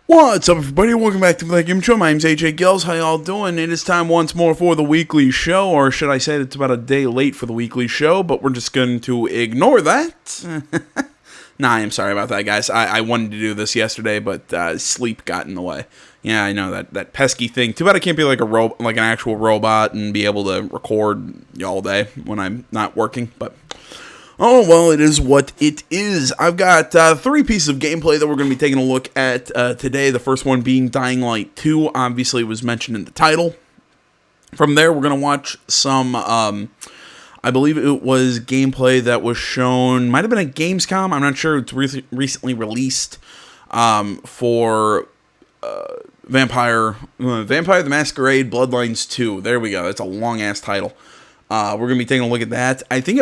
What's up, everybody? Welcome back to the Game Show. My name's AJ Gills. How y'all doing? It is time once more for the weekly show, or should I say it's about a day late for the weekly show, but we're just going to ignore that. Nah, I'm sorry about that, guys. I wanted to do this yesterday, but sleep got in the way. Yeah, I know, that pesky thing. Too bad I can't be like an actual robot and be able to record all day when I'm not working, but oh, well, it is what it is. I've got 3 pieces of gameplay that we're going to be taking a look at today. The first one being Dying Light 2, obviously was mentioned in the title. From there, we're going to watch some, I believe it was gameplay that was shown, might have been at Gamescom, I'm not sure, it's recently released for Vampire the Masquerade Bloodlines 2. There we go, that's a long-ass title. We're going to be taking a look at that. I think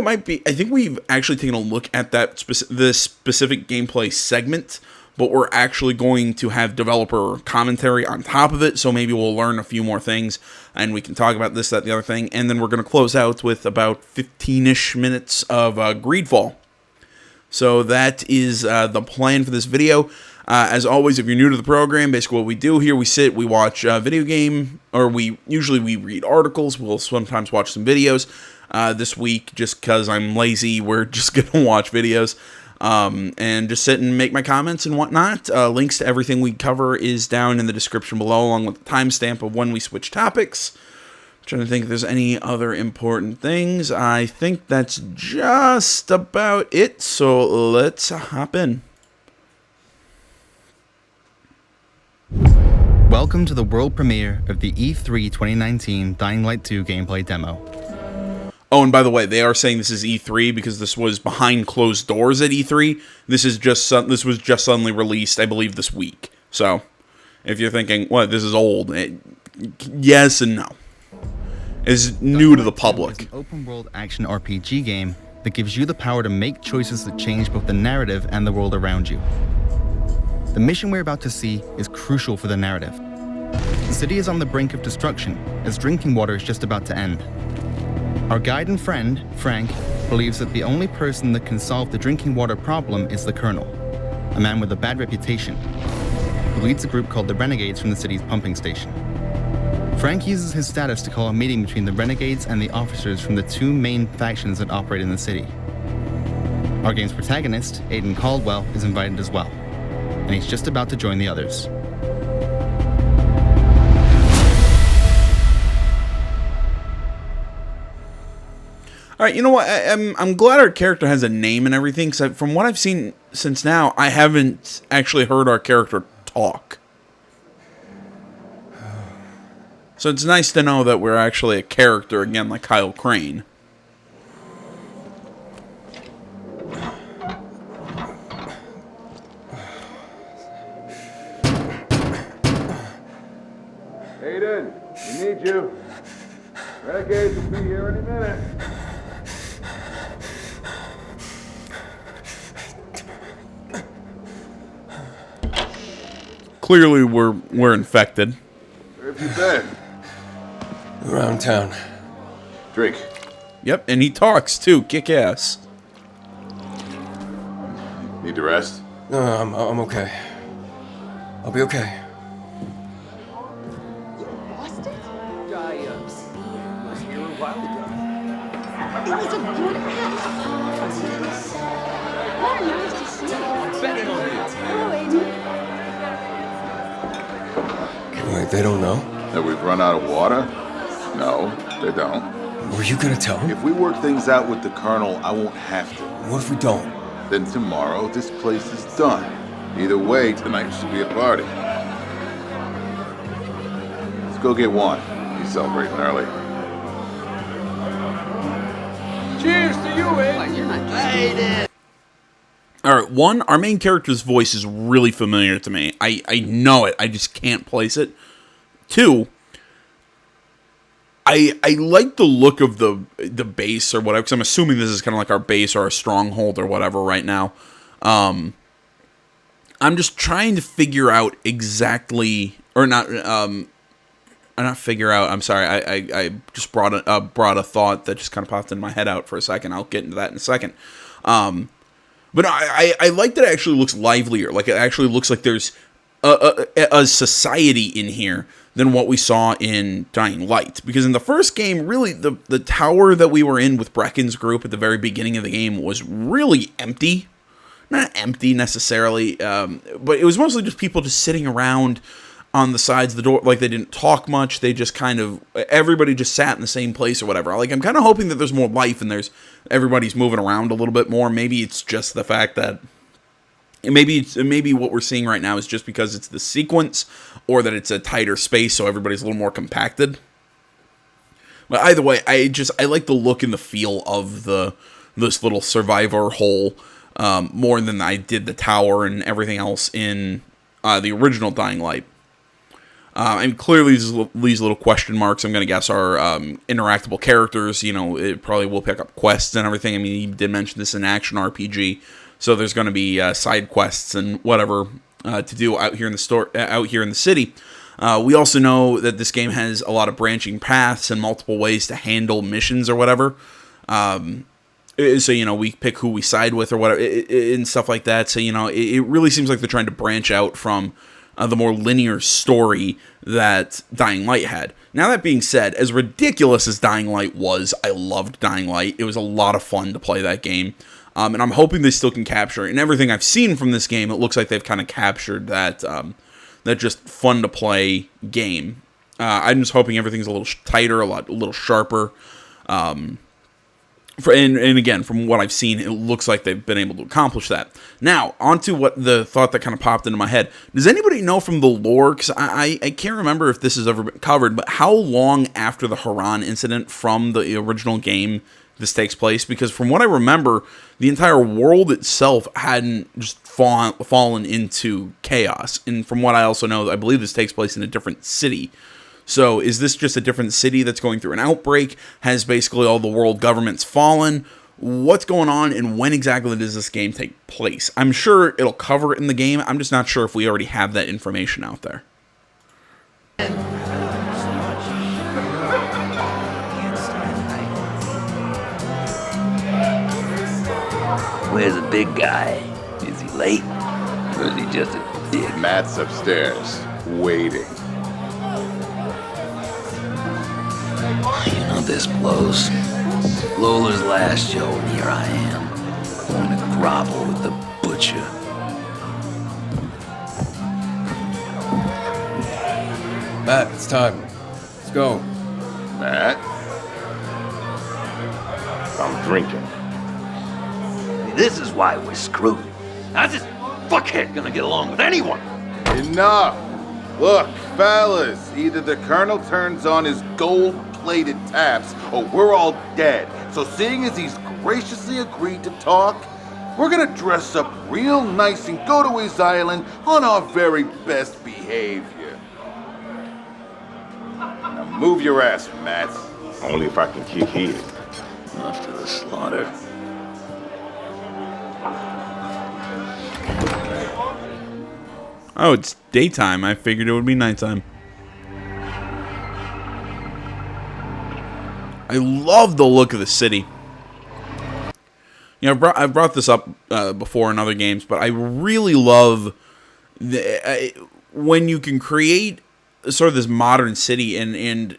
we've actually taken a look at this specific gameplay segment, but we're actually going to have developer commentary on top of it, so maybe we'll learn a few more things, and we can talk about this, that, and the other thing, and then we're going to close out with about 15-ish minutes of GreedFall. So that is the plan for this video. As always, if you're new to the program, basically what we do here, we sit, we watch video game, or we read articles, we'll sometimes watch some videos. This week, just because I'm lazy, we're just going to watch videos, and just sit and make my comments and whatnot. Links to everything we cover is down in the description below, along with the timestamp of when we switch topics. I'm trying to think if there's any other important things. I think that's just about it, so let's hop in. Welcome to the world premiere of the E3 2019 Dying Light 2 gameplay demo. Oh, and by the way, they are saying this is E3 because this was behind closed doors at E3. This was just suddenly released, I believe, this week. So, if you're thinking, what, this is old, yes and no. It's new to the public. It's an open-world action RPG game that gives you the power to make choices that change both the narrative and the world around you. The mission we're about to see is crucial for the narrative. The city is on the brink of destruction, as drinking water is just about to end. Our guide and friend, Frank, believes that the only person that can solve the drinking water problem is the Colonel, a man with a bad reputation, who leads a group called the Renegades from the city's pumping station. Frank uses his status to call a meeting between the Renegades and the officers from the 2 main factions that operate in the city. Our game's protagonist, Aiden Caldwell, is invited as well, and he's just about to join the others. Alright, you know what, I'm glad our character has a name and everything, because from what I've seen since now, I haven't actually heard our character talk. So it's nice to know that we're actually a character, again, like Kyle Crane. Aiden, we need you. Renegades will be here any minute. Clearly, we're infected. Where have you been? Around town. Drink. Yep, and he talks too. Kick ass. Need to rest? No, I'm okay. I'll be okay. It was a good ass. What nice to see you. Betting on you. Hello, Aiden. Wait, they don't know? That we've run out of water? No, they don't. Were you gonna tell them? If we work things out with the Colonel, I won't have to. What if we don't? Then tomorrow, this place is done. Either way, tonight should be a party. Let's go get one. He's celebrating early. Cheers to you, Aiden! Alright, one, our main character's voice is really familiar to me. I know it, I just can't place it. 2, I like the look of the base or whatever, because I'm assuming this is kind of like our base or our stronghold or whatever right now. I'm just trying to figure out exactly, or not, not figure out, I'm sorry, I just brought a thought that just kind of popped in my head out for a second. I'll get into that in a second. But I like that it actually looks livelier. Like, it actually looks like there's a society in here than what we saw in Dying Light. Because in the first game, really, the tower that we were in with Brecken's group at the very beginning of the game was really empty. Not empty necessarily, but it was mostly just people just sitting around on the sides of the door. Like, they didn't talk much. They just kind of, everybody just sat in the same place or whatever. Like, I'm kind of hoping that there's more life and everybody's moving around a little bit more. Maybe it's just the fact that maybe what we're seeing right now is just because it's the sequence, or that it's a tighter space, so everybody's a little more compacted. But either way, I like the look and the feel of this little survivor hole more than I did the tower and everything else in the original Dying Light. And clearly these little question marks, I'm going to guess, are interactable characters. It probably will pick up quests and everything. I mean, he did mention this in action RPG. So there's going to be side quests and whatever to do out here in the city. We also know that this game has a lot of branching paths and multiple ways to handle missions or whatever. So we pick who we side with or whatever and stuff like that. So it really seems like they're trying to branch out from the more linear story that Dying Light had. Now, that being said, as ridiculous as Dying Light was, I loved Dying Light. It was a lot of fun to play that game. And I'm hoping they still can capture, in everything I've seen from this game, it looks like they've kind of captured that just fun to play game. I'm just hoping everything's a little tighter, a little sharper. And again, from what I've seen, it looks like they've been able to accomplish that. Now, onto what the thought that kind of popped into my head. Does anybody know from the lore, because I can't remember if this has ever been covered, but how long after the Haran incident from the original game this takes place? Because from what I remember, the entire world itself hadn't just fallen into chaos. And from what I also know, I believe this takes place in a different city. So is this just a different city that's going through an outbreak? Has basically all the world governments fallen? What's going on, and when exactly does this game take place? I'm sure it'll cover it in the game. I'm just not sure if we already have that information out there. Where's the big guy? Is he late? Or is he just a dick? Matt's upstairs, waiting. You know this blows. Lola's last show, and here I am, going to grovel with the butcher. Matt, it's time. Let's go. Matt? I'm drinking. This is why we're screwed. How's this fuckhead gonna get along with anyone? Enough! Look, fellas, either the Colonel turns on his gold-plated taps, or we're all dead. So seeing as he's graciously agreed to talk, we're gonna dress up real nice and go to his island on our very best behavior. Now move your ass, Matt. Only if I can kick here. Off to the slaughter. Oh, it's daytime. I figured it would be nighttime. I love the look of the city. I've brought this up before in other games, but I really love when you can create sort of this modern city and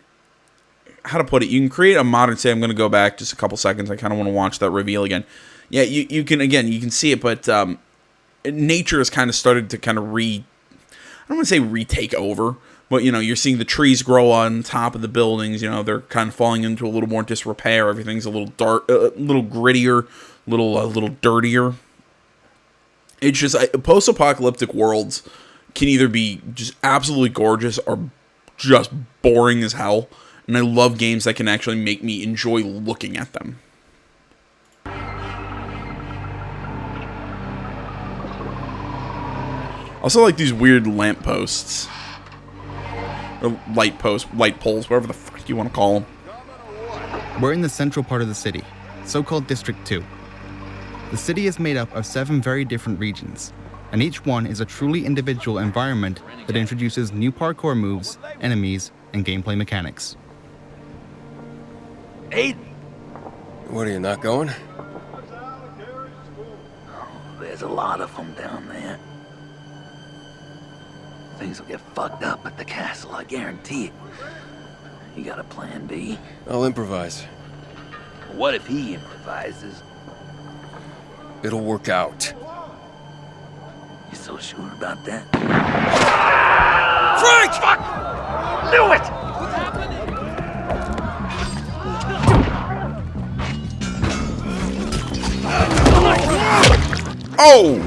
how to put it. You can create a modern city. I'm going to go back just a couple seconds. I kind of want to watch that reveal again. Yeah, you can see it, but nature has kind of started to kind of I don't want to say retake over, but you're seeing the trees grow on top of the buildings. They're kind of falling into a little more disrepair. Everything's a little dark, a little grittier, a little dirtier. It's just post-apocalyptic worlds can either be just absolutely gorgeous or just boring as hell. And I love games that can actually make me enjoy looking at them. Also like these weird lampposts. Or light poles, whatever the fuck you want to call them. We're in the central part of the city, so-called District 2. The city is made up of 7 very different regions, and each one is a truly individual environment that introduces new parkour moves, enemies, and gameplay mechanics. Aiden! What, are you not going? There's a lot of them down there. Things will get fucked up at the castle, I guarantee it. You got a plan B? I'll improvise. What if he improvises? It'll work out. You so sure about that? Frank! Fuck! Knew it! Oh!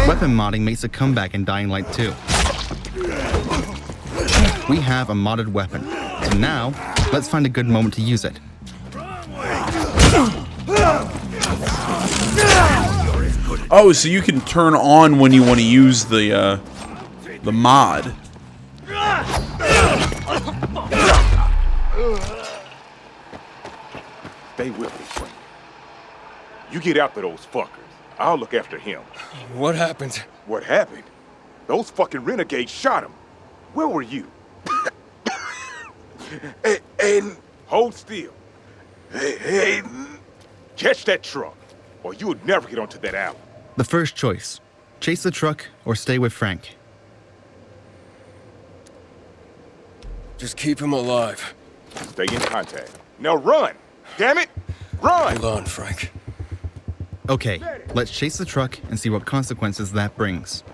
Weapon modding makes a comeback in Dying Light 2. We have a modded weapon, so now, let's find a good moment to use it. Oh, so you can turn on when you want to use the mod. Stay with me, Frank. You get after those fuckers. I'll look after him. What happened? What happened? Those fucking renegades shot him. Where were you? Aiden. Hold still. Hey, Aiden. Catch that truck, or you would never get onto that alley. The first choice, chase the truck or stay with Frank. Just keep him alive. Stay in contact. Now run! Damn it! Run! Hold on, Frank. Okay, let's chase the truck and see what consequences that brings.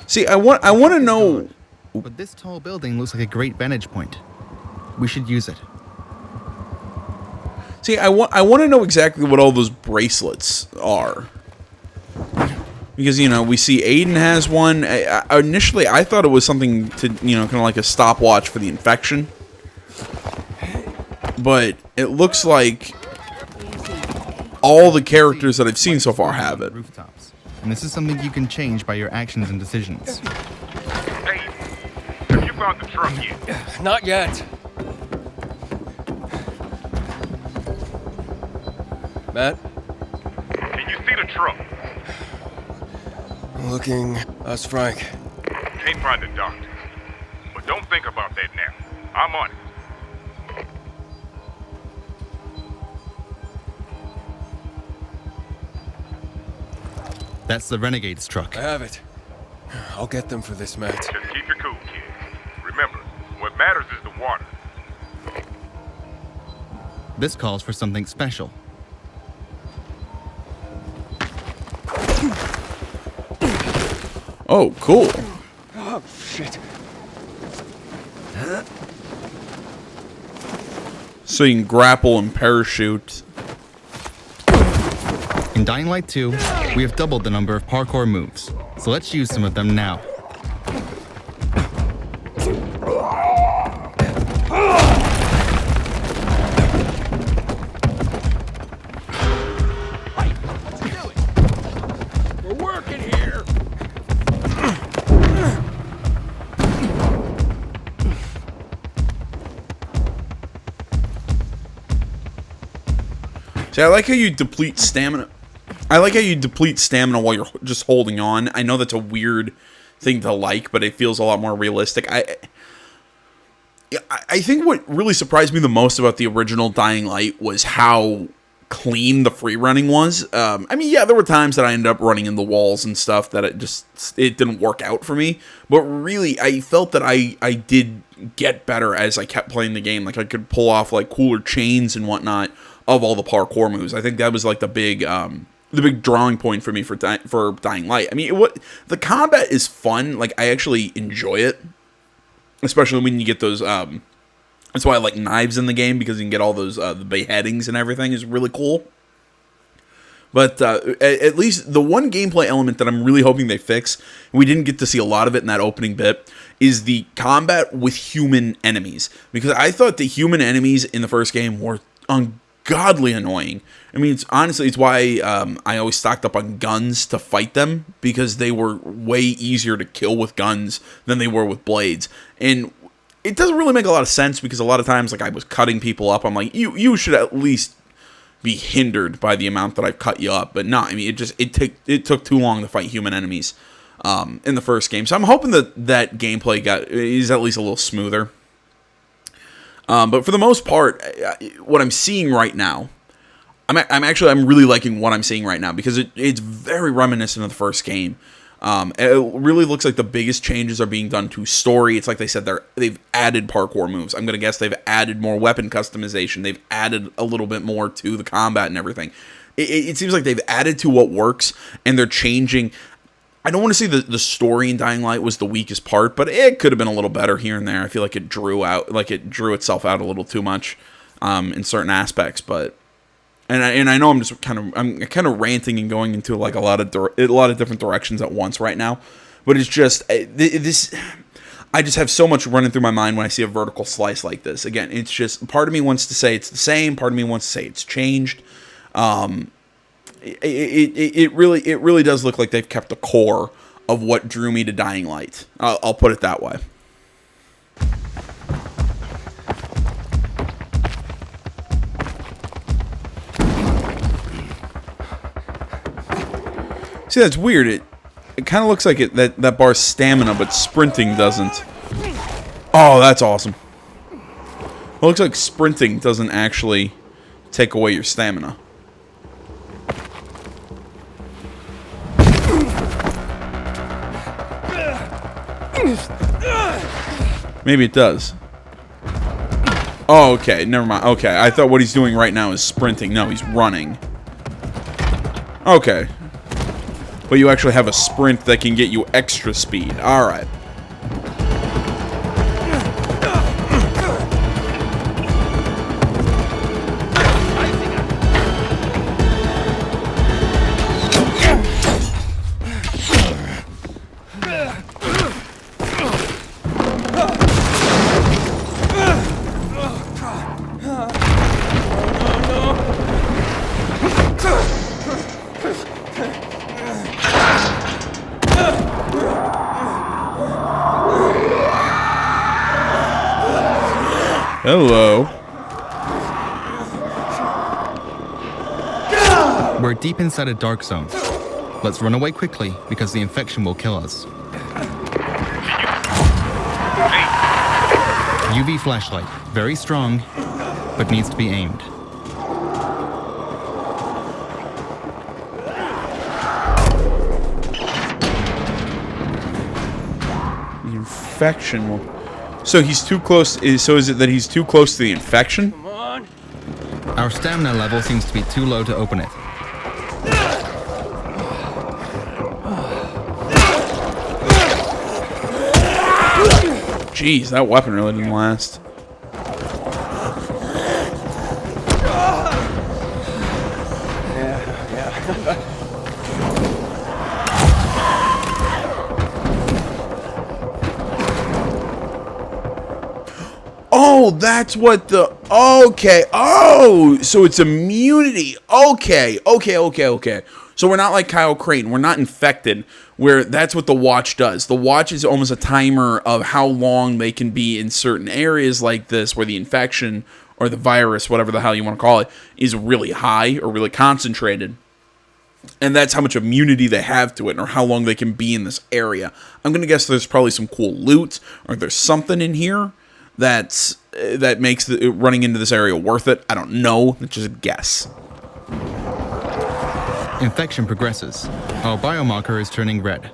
See, I want to know. But this tall building looks like a great vantage point. We should use it. See, I want to know exactly what all those bracelets are. Because, you know, we see Aiden has one. Initially, I thought it was something to, you know, kind of like a stopwatch for the infection. But it looks like all the characters that I've seen so far have it. Rooftops. And this is something you can change by your actions and decisions. Hey, have you found the truck yet? Not yet. Matt? Can you see the truck? Looking. That's Frank. Can't find the doctor. But don't think about that now. I'm on it. That's the Renegade's truck. I have it. I'll get them for this, Matt. Just keep your cool, kid. Remember, what matters is the water. This calls for something special. Oh, cool. Oh, shit. So you can grapple and parachute. In Dying Light 2, we have doubled the number of parkour moves, so let's use some of them now. We're working here. See, I like how you deplete stamina. I like how you deplete stamina while you're just holding on. I know that's a weird thing to like, but it feels a lot more realistic. I think what really surprised me the most about the original Dying Light was how clean the free running was. I mean, yeah, there were times that I ended up running in the walls and stuff that it didn't work out for me. But really, I felt that I did get better as I kept playing the game. Like, I could pull off, like, cooler chains and whatnot of all the parkour moves. I think that was, like, the big drawing point for me for Dying Light. I mean, the combat is fun. Like, I actually enjoy it, especially when you get those. That's why I like knives in the game, because you can get all those the beheadings and everything is really cool. But at least the one gameplay element that I'm really hoping they fix, and we didn't get to see a lot of it in that opening bit, is the combat with human enemies. Because I thought the human enemies in the first game were ungodly annoying. I mean, it's why I always stocked up on guns to fight them, because they were way easier to kill with guns than they were with blades. And it doesn't really make a lot of sense, because a lot of times, like, I was cutting people up. I'm like, you should at least be hindered by the amount that I've cut you up. But no, I mean, it took too long to fight human enemies in the first game. So I'm hoping that gameplay is at least a little smoother. But for the most part, what I'm seeing right now, I'm really liking what I'm seeing right now because it's very reminiscent of the first game. It really looks like the biggest changes are being done to story. It's like they said they've added parkour moves. I'm gonna guess they've added more weapon customization. They've added a little bit more to the combat and everything. It seems like they've added to what works, and they're changing. I don't want to say the story in Dying Light was the weakest part, but it could have been a little better here and there. I feel like it drew itself out a little too much in certain aspects, but. And I know I'm kind of ranting and going into like a lot of different directions at once right now, but it's just this. I just have so much running through my mind when I see a vertical slice like this. Again, it's just part of me wants to say it's the same, part of me wants to say it's changed. It really does look like they've kept the core of what drew me to Dying Light. I'll put it that way. See, that's weird. It kind of looks like that bar's stamina, but sprinting doesn't. Oh, that's awesome. It looks like sprinting doesn't actually take away your stamina. Maybe it does. Oh, okay. Never mind. Okay, I thought what he's doing right now is sprinting. No, he's running. Okay. But you actually have a sprint that can get you extra speed. Alright. Hello. We're deep inside a dark zone. Let's run away quickly because the infection will kill us. UV flashlight, very strong, but needs to be aimed. The infection will... So he's too close. So is it that he's too close to the infection? Come on. Our stamina level seems to be too low to open it. Jeez, that weapon really didn't last. Oh, that's what the... Okay. Oh, so it's immunity. Okay. So we're not like Kyle Creighton. We're not infected, where that's what the watch does. The watch is almost a timer of how long they can be in certain areas like this, where the infection or the virus, whatever the hell you want to call it, is really high or really concentrated. And that's how much immunity they have to it, or how long they can be in this area. I'm going to guess there's probably some cool loot, or there's something in here that makes running into this area worth it. I don't know. It's just a guess. Infection progresses. Our biomarker is turning red.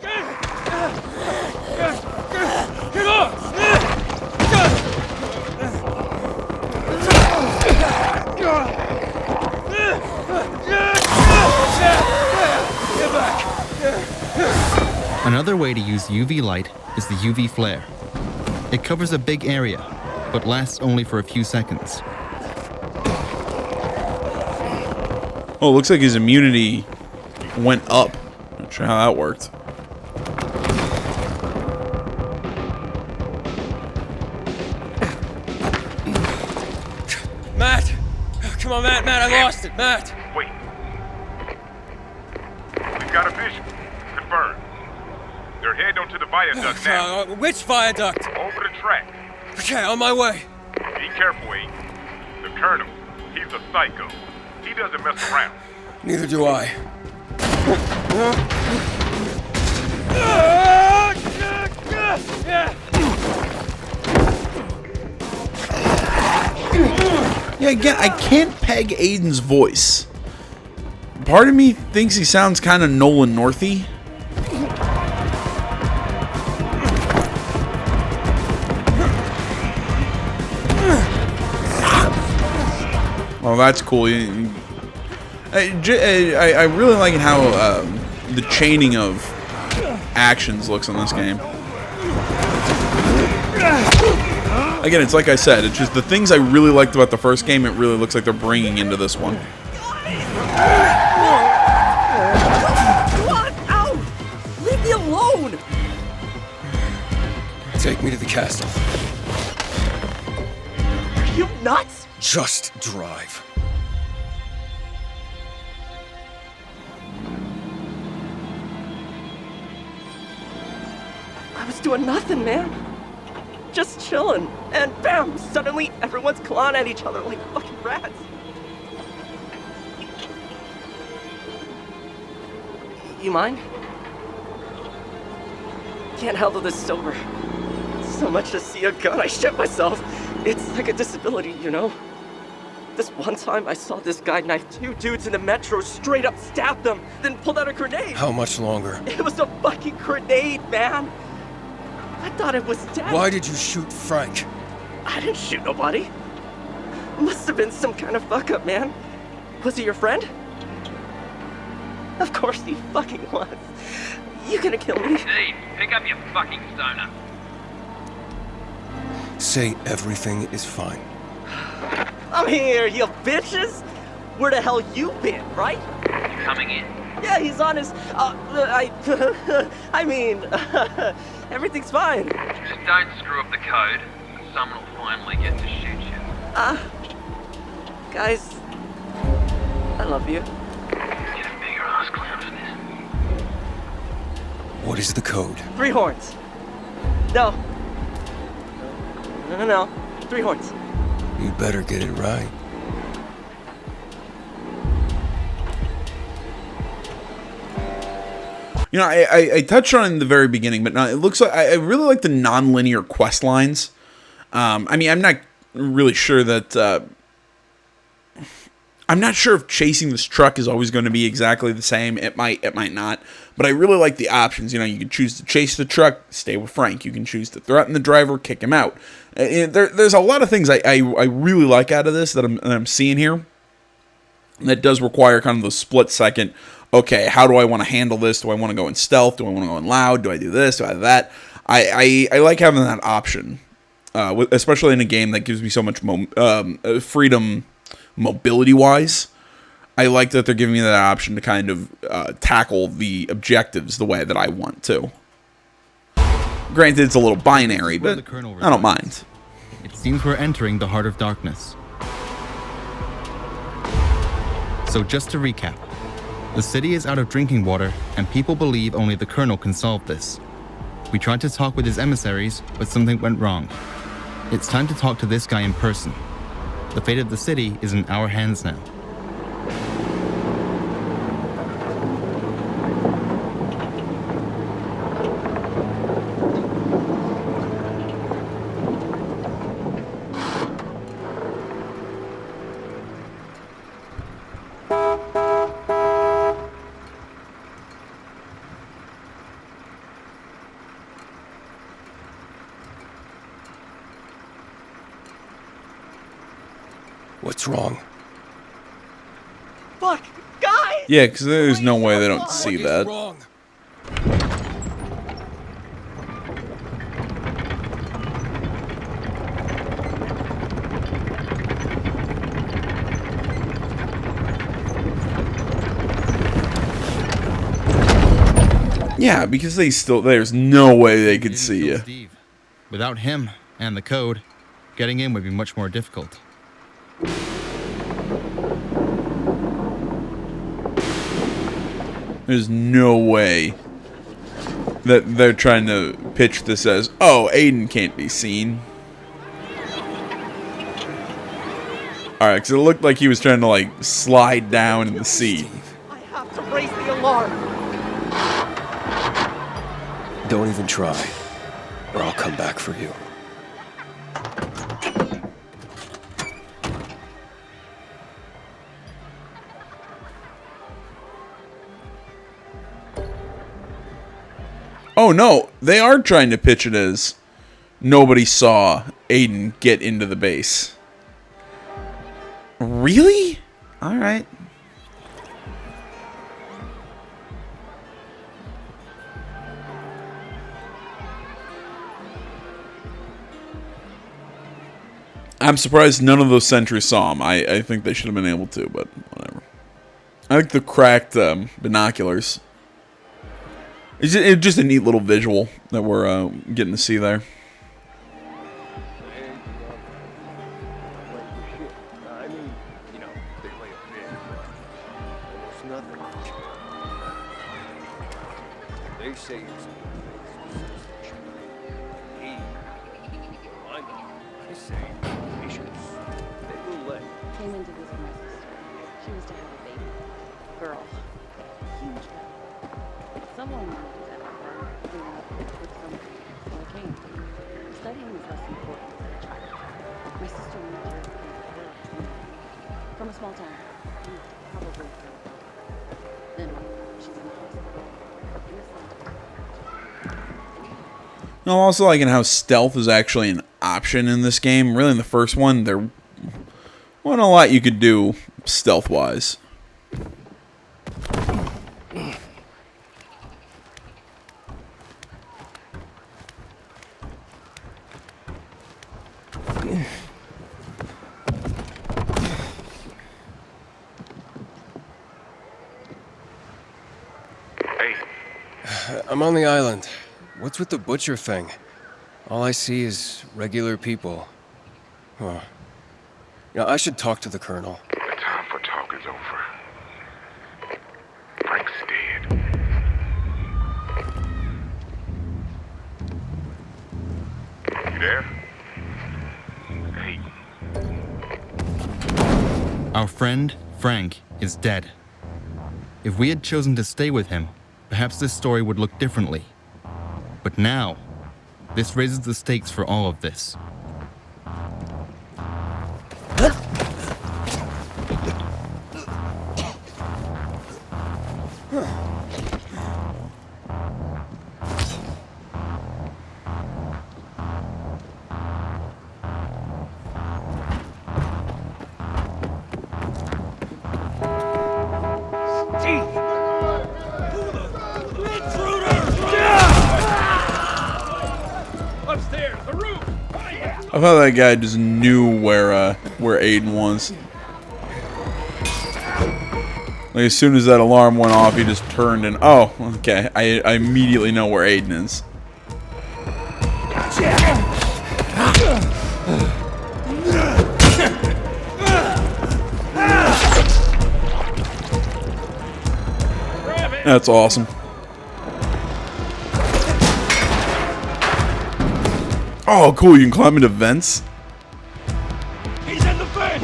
Another way to use UV light is the UV flare. It covers a big area, but lasts only for a few seconds. Oh, it looks like his immunity went up. Not sure how that worked. Matt! Come on, Matt, I lost it, Matt! Wait. We've got a vision. Confirmed. They're heading onto the viaduct now. Which viaduct? Over the track. Okay, on my way. Be careful, Aiden. The Colonel, he's a psycho. He doesn't mess around. Neither do I. Yeah, again, I can't peg Aiden's voice. Part of me thinks he sounds kind of Nolan Northy. Oh, that's cool. I really like how the chaining of actions looks in this game. Again, it's like I said, it's just the things I really liked about the first game, it really looks like they're bringing into this one. Ow! Leave me alone! Take me to the castle. Are you nuts? Just drive. I was doing nothing, man. Just chilling. And bam, suddenly everyone's clawing at each other like fucking rats. You mind? Can't handle this sober. So much to see a gun, I shit myself. It's like a disability, you know? This one time I saw this guy knife 2 dudes in the metro, straight up stabbed them, then pulled out a grenade. How much longer? It was a fucking grenade, man. I thought it was dead. Why did you shoot Frank? I didn't shoot nobody. Must have been some kind of fuck up, man. Was he your friend? Of course he fucking was. You gonna kill me? Steve, pick up your fucking stoner. Say everything is fine. I'm here, you bitches. Where the hell you been, right? Coming in. Yeah, he's on his. I mean, everything's fine. Just don't screw up the code, and someone will finally get to shoot you. Guys, I love you. Get a bigger ass clown for this. What is the code? 3 horns. No. No. 3 horns. You better get it right. You know, I touched on it in the very beginning, but now it looks like I really like the non-linear quest lines. I mean, I'm not really sure that. I'm not sure if chasing this truck is always going to be exactly the same. It might not. But I really like the options. You know, you can choose to chase the truck, stay with Frank. You can choose to threaten the driver, kick him out. There's a lot of things I really like out of this that I'm seeing here. That does require kind of the split second. Okay, how do I want to handle this? Do I want to go in stealth? Do I want to go in loud? Do I do this? Do I do that? I like having that option, especially in a game that gives me so much freedom mobility-wise. I like that they're giving me that option to kind of tackle the objectives the way that I want to. Granted, it's a little binary, but I don't mind. It seems we're entering the heart of darkness. So just to recap, the city is out of drinking water, and people believe only the Colonel can solve this. We tried to talk with his emissaries, but something went wrong. It's time to talk to this guy in person. The fate of the city is in our hands now. What's wrong? Fuck, guys! Yeah, because there's no way they don't see that. Wrong. Yeah, because there's no way they could see you. Steve. Without him and the code, getting in would be much more difficult. There's no way that they're trying to pitch this as, oh, Aiden can't be seen. Alright, because it looked like he was trying to, like, slide down in the seat. I have to raise the alarm. Don't even try, or I'll come back for you. Oh no, they are trying to pitch it as nobody saw Aiden get into the base. Really? Alright. I'm surprised none of those sentries saw him. I think they should have been able to, but whatever. I like the cracked binoculars. It's just a neat little visual that we're getting to see there. I mean, you know, they play a big almost nothing. They say it's I say patience. They will let. Came into this with my sister. She was to have a baby. Girl. Huge girl. Someone wanted to have her growing up with somebody. So I came. Studying was less important than a child. My sister moved here from a small town. Probably then she's in the hospital. I'm also liking how stealth is actually an option in this game. Really, in the first one, there wasn't a lot you could do stealth-wise. I'm on the island. What's with the butcher thing? All I see is regular people. Huh. You know, I should talk to the colonel. The time for talk is over. Frank's dead. You there? Hey. Our friend, Frank, is dead. If we had chosen to stay with him, perhaps this story would look differently. But now, this raises the stakes for all of this. I thought that guy just knew where Aiden was. Like, as soon as that alarm went off, he just turned and... Oh, okay. I immediately know where Aiden is. That's awesome. Oh, cool. You can climb into vents. He's in the vent!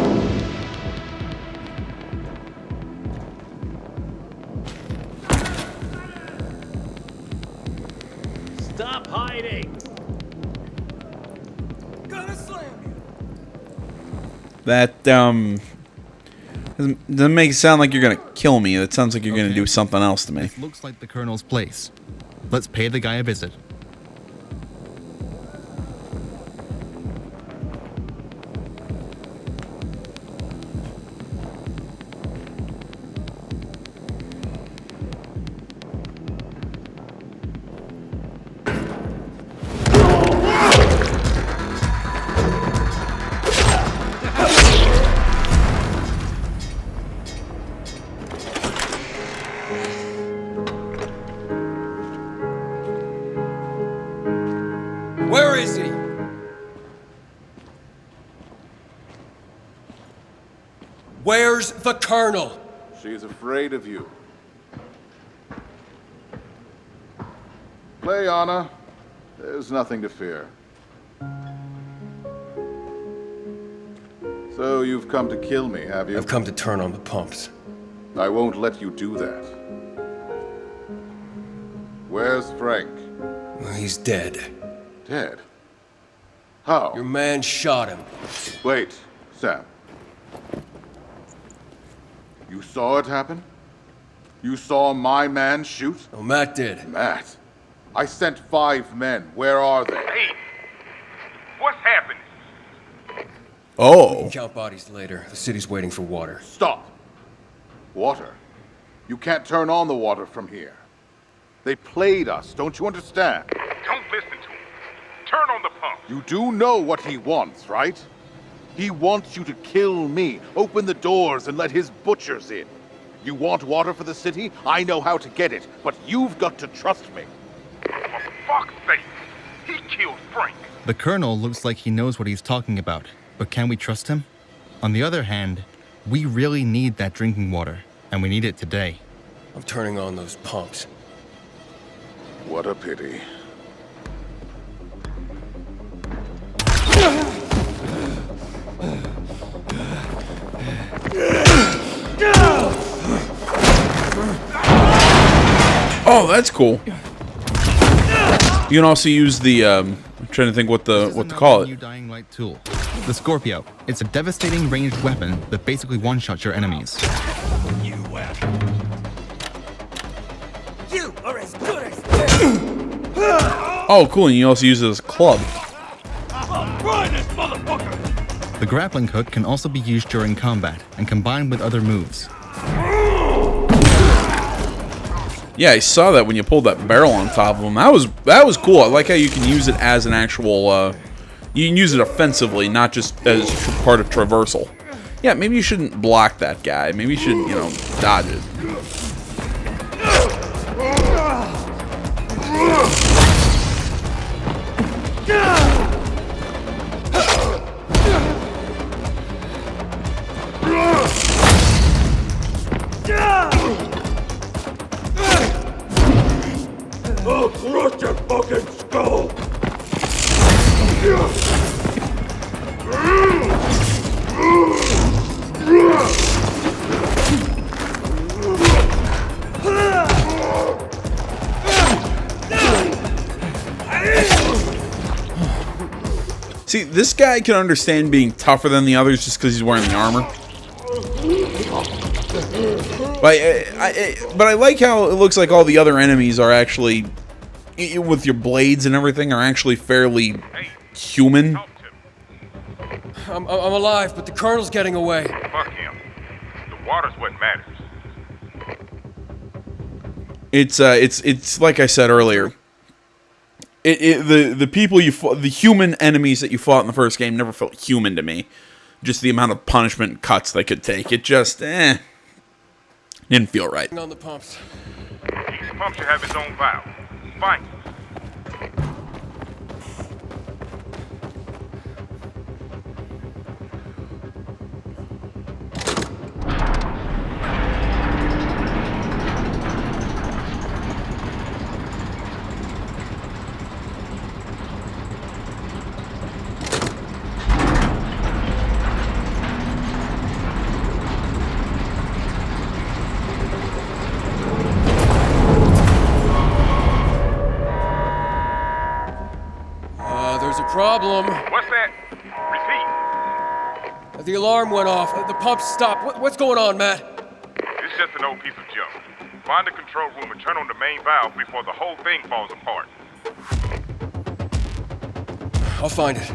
Stop hiding! Gonna slam you! That, doesn't make it sound like you're gonna kill me. That sounds like you're gonna do something else to me. This looks like the colonel's place. Let's pay the guy a visit. Where is he? Where's the colonel? She's afraid of you. Play, Anna. There's nothing to fear. So you've come to kill me, have you? I've come to turn on the pumps. I won't let you do that. Where's Frank? He's dead. Dead? How? Your man shot him. Wait, Sam. You saw it happen? You saw my man shoot? Oh, Matt did. Matt? I sent 5 men. Where are they? Hey, what's happening? We Oh. can count bodies later. The city's waiting for water. Stop. Water? You can't turn on the water from here. They played us, don't you understand? Don't listen to him. Turn on the pump. You do know what he wants, right? He wants you to kill me, open the doors, and let his butchers in. You want water for the city? I know how to get it, but you've got to trust me. For fuck's sake, he killed Frank. The Colonel looks like he knows what he's talking about, but can we trust him? On the other hand, we really need that drinking water, and we need it today. I'm turning on those pumps. What a pity. Oh, that's cool. You can also use the, I'm trying to think what to call New it. dying light tool. The Scorpio. It's a devastating ranged weapon that basically one-shots your enemies. You are as good as dead. Oh, cool, and you also use it as a club. Run this motherfucker! The grappling hook can also be used during combat and combined with other moves. Yeah, I saw that when you pulled that barrel on top of him. That was cool. I like how you can use it as an actual, you can use it offensively, not just as part of traversal. Yeah, maybe you shouldn't block that guy. Maybe you should, you know, dodge it. I'll crush your fucking skull! See, this guy can understand being tougher than the others just because he's wearing the armor. But I like how it looks like all the other enemies are actually, with your blades and everything, are actually fairly human. I'm alive, but the Colonel's getting away. Fuck him. The water's what matters. It's like I said earlier. The people you fought, the human enemies that you fought in the first game never felt human to me. Just the amount of punishment and cuts they could take. It just, didn't feel right. On the pumps. Each pump should have its own valve. Fine. There's a problem. What's that? Repeat. The alarm went off. The pumps stopped. What's going on, Matt? It's just an old piece of junk. Find the control room and turn on the main valve before the whole thing falls apart. I'll find it.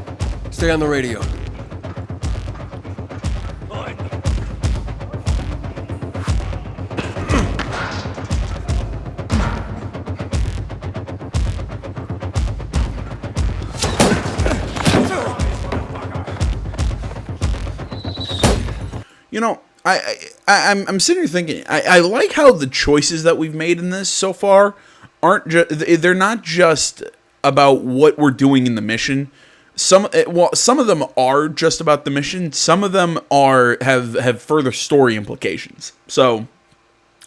Stay on the radio. You know, I'm sitting here thinking, I like how the choices that we've made in this so far they're not just about what we're doing in the mission. Some of them are just about the mission. Some of them have further story implications. So,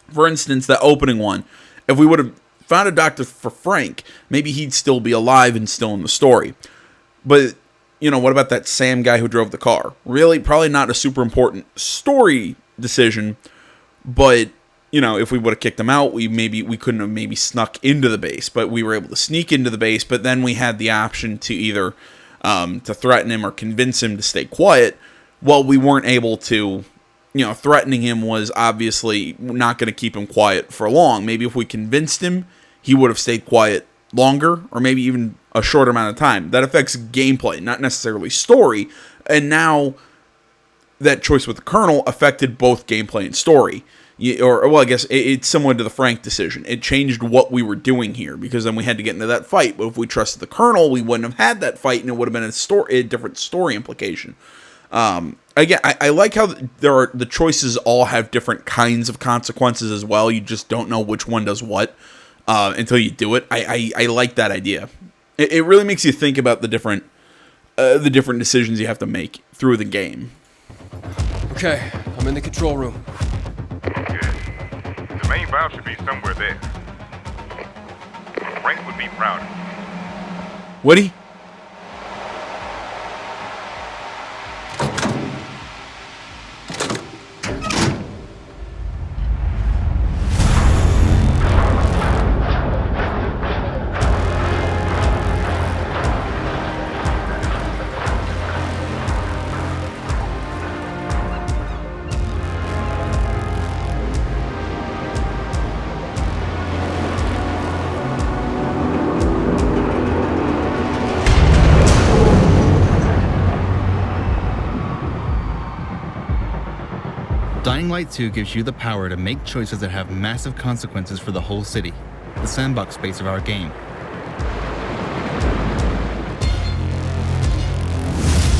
for instance, that opening one, if we would have found a doctor for Frank, maybe he'd still be alive and still in the story. But you know, what about that Sam guy who drove the car? Really, probably not a super important story decision, but, you know, if we would have kicked him out, we couldn't have maybe snuck into the base, but we were able to sneak into the base, but then we had the option to either to threaten him or convince him to stay quiet. Well, we weren't able to, you know, threatening him was obviously not going to keep him quiet for long. Maybe if we convinced him, he would have stayed quiet longer or maybe even a shorter amount of time. That affects gameplay, not necessarily story. And now that choice with the Colonel affected both gameplay and story. I guess it's similar to the Frank decision. It changed what we were doing here, because then we had to get into that fight. But if we trusted the Colonel, we wouldn't have had that fight, and it would have been a different story implication. Again, I like how the choices all have different kinds of consequences as well. You just don't know which one does what until you do it. I like that idea. It really makes you think about the different decisions you have to make through the game. Okay, I'm in the control room. Good. The main valve should be somewhere there. Frank would be proud of you. Woody? Dying Light 2 gives you the power to make choices that have massive consequences for the whole city, the sandbox space of our game.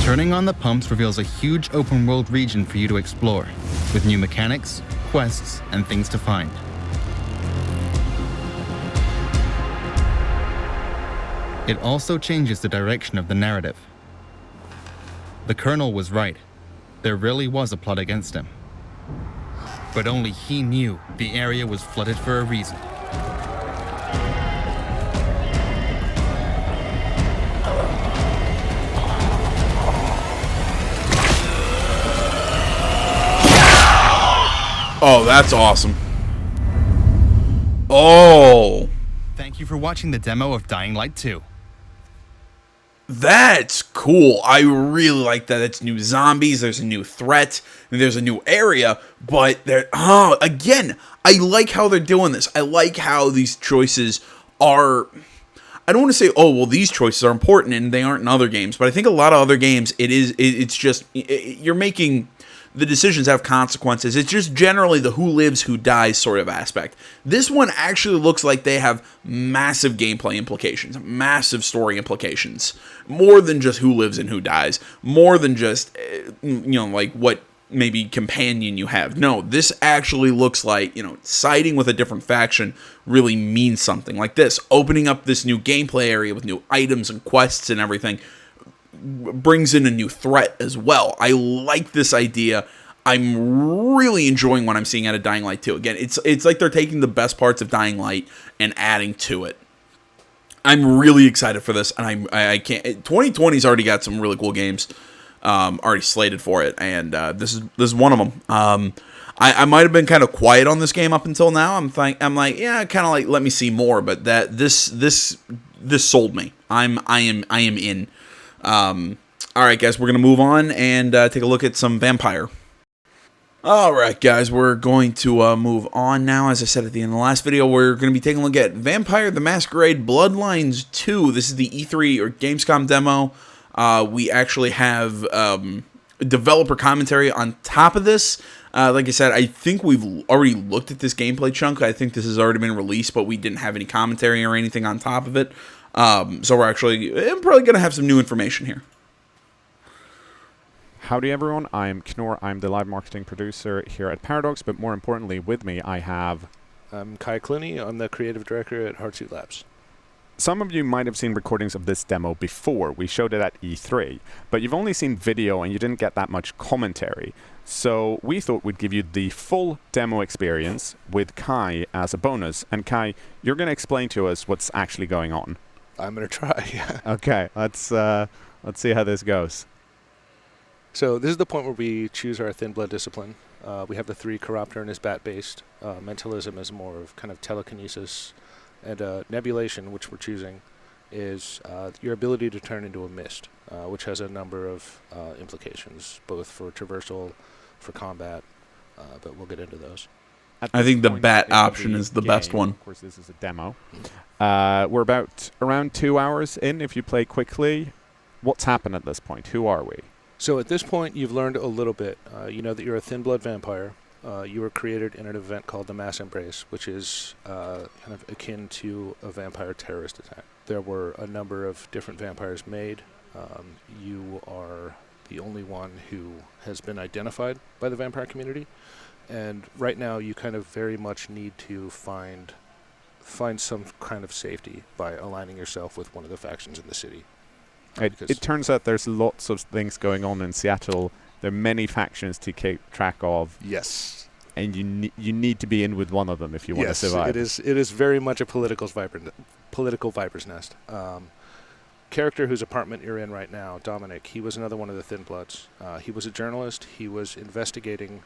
Turning on the pumps reveals a huge open-world region for you to explore, with new mechanics, quests, and things to find. It also changes the direction of the narrative. The Colonel was right. There really was a plot against him. But only he knew the area was flooded for a reason. Oh, that's awesome. Oh. Thank you for watching the demo of Dying Light 2. That's cool. I really like that. It's new zombies. There's a new threat. And there's a new area. But again, I like how they're doing this. I like how these choices are. I don't want to say, oh, well, these choices are important and they aren't in other games. But I think a lot of other games, it's just you're making. The decisions have consequences. It's just generally the who lives, who dies sort of aspect. This one actually looks like they have massive gameplay implications, massive story implications. More than just who lives and who dies. More than just, like what maybe companion you have. No, this actually looks like, siding with a different faction really means something. Like this, opening up this new gameplay area with new items and quests and everything brings in a new threat as well. I like this idea. I'm really enjoying what I'm seeing out of Dying Light 2. Again, it's like they're taking the best parts of Dying Light and adding to it. I'm really excited for this, and I can't. 2020's already got some really cool games already slated for it, and this is one of them. I might have been kind of quiet on this game up until now. I'm like, yeah, kind of like let me see more, but that this sold me. I am in. Alright guys, we're going to move on and take a look at some Vampire. Alright guys, we're going to move on now. As I said at the end of the last video, we're going to be taking a look at Vampire the Masquerade Bloodlines 2. This is the E3 or Gamescom demo. We actually have developer commentary on top of this. Like I said, I think we've already looked at this gameplay chunk. I think this has already been released, but we didn't have any commentary or anything on top of it. So we're probably going to have some new information here. Howdy everyone, I'm Knorr. I'm the live marketing producer here at Paradox, but more importantly, with me I have... I'm Kai Clooney. I'm the creative director at Hardsuit Labs. Some of you might have seen recordings of this demo before. We showed it at E3, but you've only seen video and you didn't get that much commentary. So we thought we'd give you the full demo experience with Kai as a bonus. And Kai, you're going to explain to us what's actually going on. I'm going to try. Okay, let's see how this goes. So this is the point where we choose our thin blood discipline. We have the 3 Chiropteran is bat-based. Mentalism is more of kind of telekinesis. And nebulation, which we're choosing, is your ability to turn into a mist, which has a number of implications, both for traversal, for combat, but we'll get into those. I think the bat option is the best one. Of course, this is a demo. We're about around 2 hours in if you play quickly. What's happened at this point? Who are we? So at this point, you've learned a little bit. You know that you're a thin blood vampire. You were created in an event called the Mass Embrace, which is kind of akin to a vampire terrorist attack. There were a number of different vampires made. You are the only one who has been identified by the vampire community. And right now, you kind of very much need to find some kind of safety by aligning yourself with one of the factions in the city. It turns out there's lots of things going on in Seattle. There are many factions to keep track of. Yes. And you need to be in with one of them if you want to survive. Yes, it is very much a political viper's nest. Character whose apartment you're in right now, Dominic, he was another one of the Thin Bloods. He was a journalist. He was investigating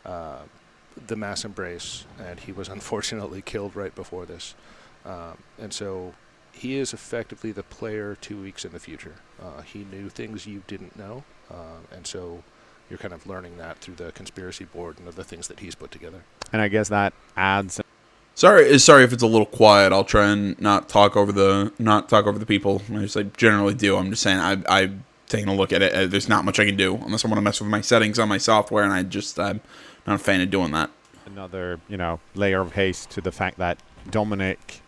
the Mass Embrace, and he was unfortunately killed right before this. And so he is effectively the player 2 weeks in the future. He knew things you didn't know, and so you're kind of learning that through the conspiracy board and the things that he's put together. And I guess that adds... Sorry if it's a little quiet. I'll try and not talk over the people, as I generally do. I'm just saying I'm taking a look at it. There's not much I can do unless I want to mess with my settings on my software, and I'm not a fan of doing that. Another, layer of haste to the fact that Dominic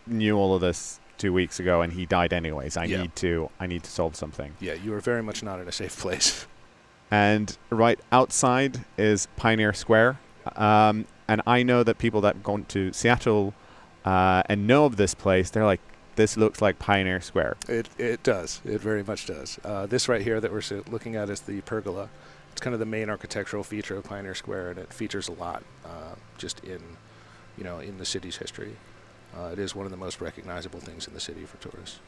knew all of this 2 weeks ago, and he died anyways. I need to solve something. Yeah, you are very much not in a safe place. And right outside is Pioneer Square. And I know that people that have gone to Seattle and know of this place, they're like, this looks like Pioneer Square. It does. It very much does. This right here that we're looking at is the pergola. It's kind of the main architectural feature of Pioneer Square, and it features a lot just in the city's history. It is one of the most recognizable things in the city for tourists.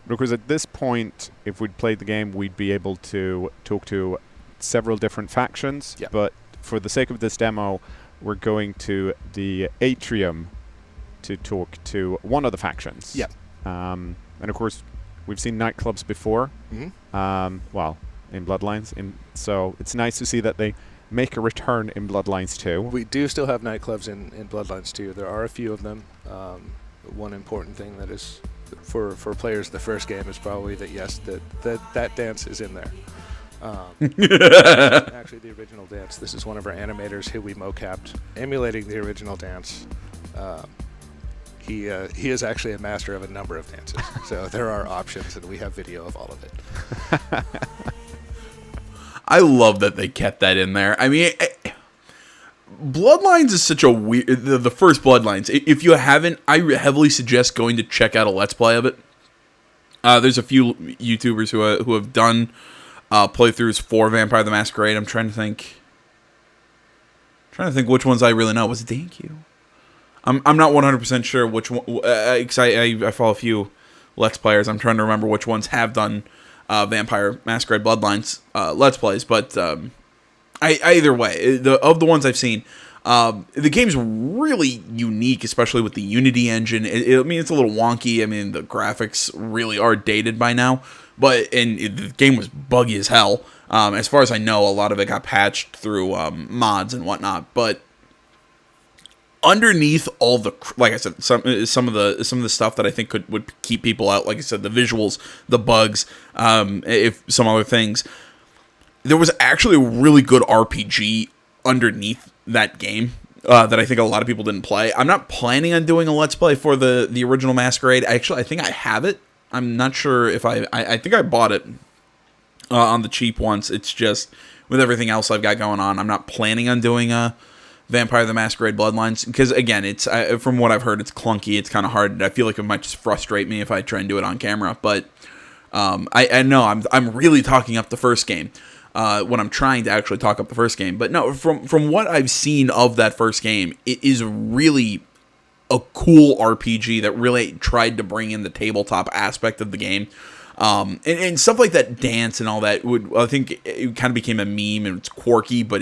Because at this point, if we'd played the game, we'd be able to talk to several different factions. Yeah. But for the sake of this demo, we're going to the atrium to talk to one of the factions. Yeah. And of course, we've seen nightclubs before. Mm-hmm. In Bloodlines. So it's nice to see that they make a return in Bloodlines 2. We do still have nightclubs in Bloodlines 2. There are a few of them. One important thing that is for players of the first game is probably that yes, that dance is in there. Actually, the original dance. This is one of our animators who we mocapped, emulating the original dance. He is actually a master of a number of dances, so there are options, and we have video of all of it. I love that they kept that in there. I mean, Bloodlines is such a weird... The first Bloodlines, if you haven't, I heavily suggest going to check out a Let's Play of it. There's a few YouTubers who have done playthroughs for Vampire the Masquerade. I'm trying to think which ones I really know. Was it DanQ? I'm not 100% sure which one, because I follow a few Let's Players. I'm trying to remember which ones have done Vampire Masquerade Bloodlines Let's Plays, but either way, of the ones I've seen, the game's really unique, especially with the Unity engine. I mean, it's a little wonky. I mean, the graphics really are dated by now, but the game was buggy as hell. As far as I know, a lot of it got patched through mods and whatnot, but underneath all the, like I said, some of the stuff that I think would keep people out, like I said, the visuals, the bugs, if some other things, there was actually a really good RPG underneath that game that I think a lot of people didn't play. I'm not planning on doing a Let's Play for the original Masquerade. Actually, I think I have it. I'm not sure if I think I bought it on the cheap once. It's just with everything else I've got going on, I'm not planning on doing a Vampire the Masquerade Bloodlines, because again, it's from what I've heard, it's clunky, it's kind of hard. I feel like it might just frustrate me if I try and do it on camera. But I know I'm really talking up the first game when I'm trying to actually talk up the first game. But no, from what I've seen of that first game, it is really a cool RPG that really tried to bring in the tabletop aspect of the game. And stuff like that dance and all that I think it kind of became a meme, and it's quirky, but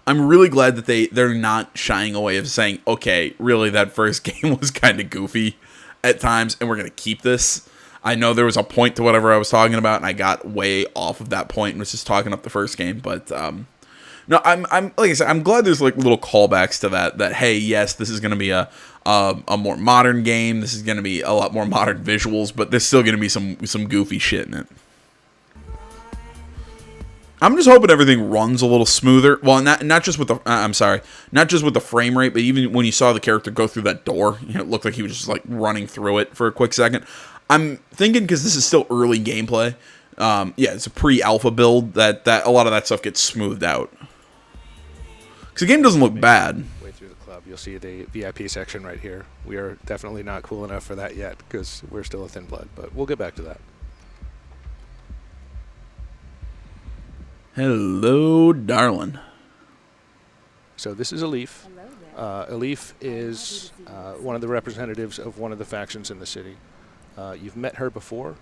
I'm really glad that they're not shying away of saying, okay, really, that first game was kind of goofy at times, and we're going to keep this. I know there was a point to whatever I was talking about, and I got way off of that point and was just talking up the first game, but No, I'm like I said, I'm glad there's like little callbacks to that. That hey, yes, this is going to be a more modern game. This is going to be a lot more modern visuals, but there's still going to be some goofy shit in it. I'm just hoping everything runs a little smoother. Well, not just with the not just with the frame rate, but even when you saw the character go through that door, it looked like he was just like running through it for a quick second. I'm thinking because this is still early gameplay. Yeah, it's a pre-alpha build that a lot of that stuff gets smoothed out. Because the game doesn't look bad. Way through the club, you'll see the VIP section right here. We are definitely not cool enough for that yet because we're still a thin blood, but we'll get back to that. Hello, darling. So this is Elif. Elif is one of the representatives of one of the factions in the city. You've met her before.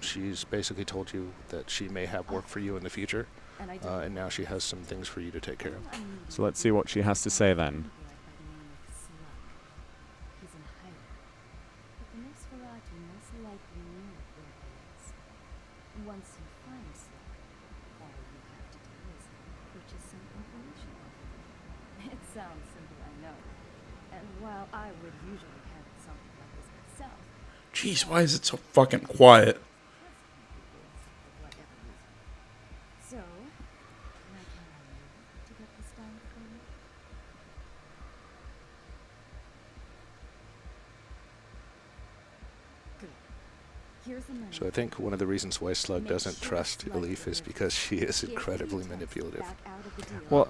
She's basically told you that she may have work for you in the future, and now she has some things for you to take care of. So let's see what she has to say then. Once you find Slug, all you have to do is purchase some information off him. It sounds simple, I know. And while I would usually handle something like this myself... Jeez, why is it so fucking quiet? So, can I count on you to get this done for me? Good. Here's the money. So I think one of the reasons why Slug doesn't trust Elif is because she is incredibly manipulative. Well,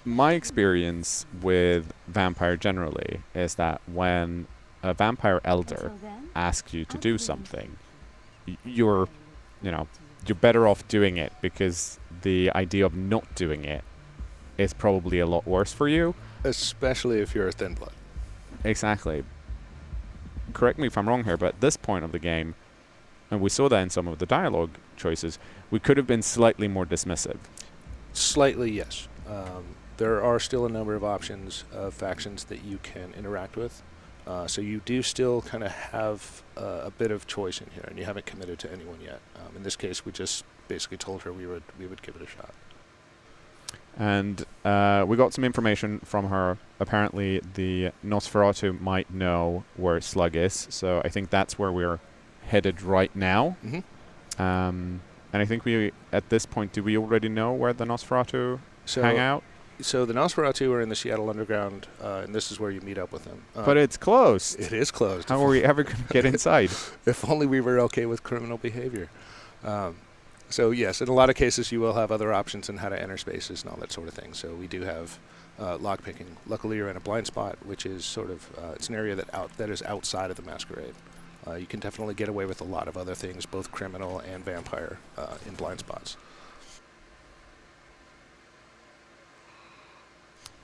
my experience with vampire generally is that when a vampire elder asks you to do something, you're better off doing it because the idea of not doing it is probably a lot worse for you. Especially if you're a thin blood. Exactly. Correct me if I'm wrong here, but at this point of the game, and we saw that in some of the dialogue choices, we could have been slightly more dismissive. Slightly, yes. There are still a number of options of factions that you can interact with. So you do still kind of have a bit of choice in here, and you haven't committed to anyone yet. In this case, we just basically told her we would give it a shot. And we got some information from her. Apparently, the Nosferatu might know where Slug is, so I think that's where we're headed right now. Mm-hmm. And I think at this point, do we already know where the Nosferatu hang out? So the Nosferatu are in the Seattle Underground, and this is where you meet up with them. But it's closed. It is closed. How are we ever going to get inside? If only we were okay with criminal behavior. So yes, in a lot of cases you will have other options on how to enter spaces and all that sort of thing. So we do have lockpicking. Luckily you're in a blind spot, which is sort of, it's an area that is outside of the Masquerade. You can definitely get away with a lot of other things, both criminal and vampire, in blind spots.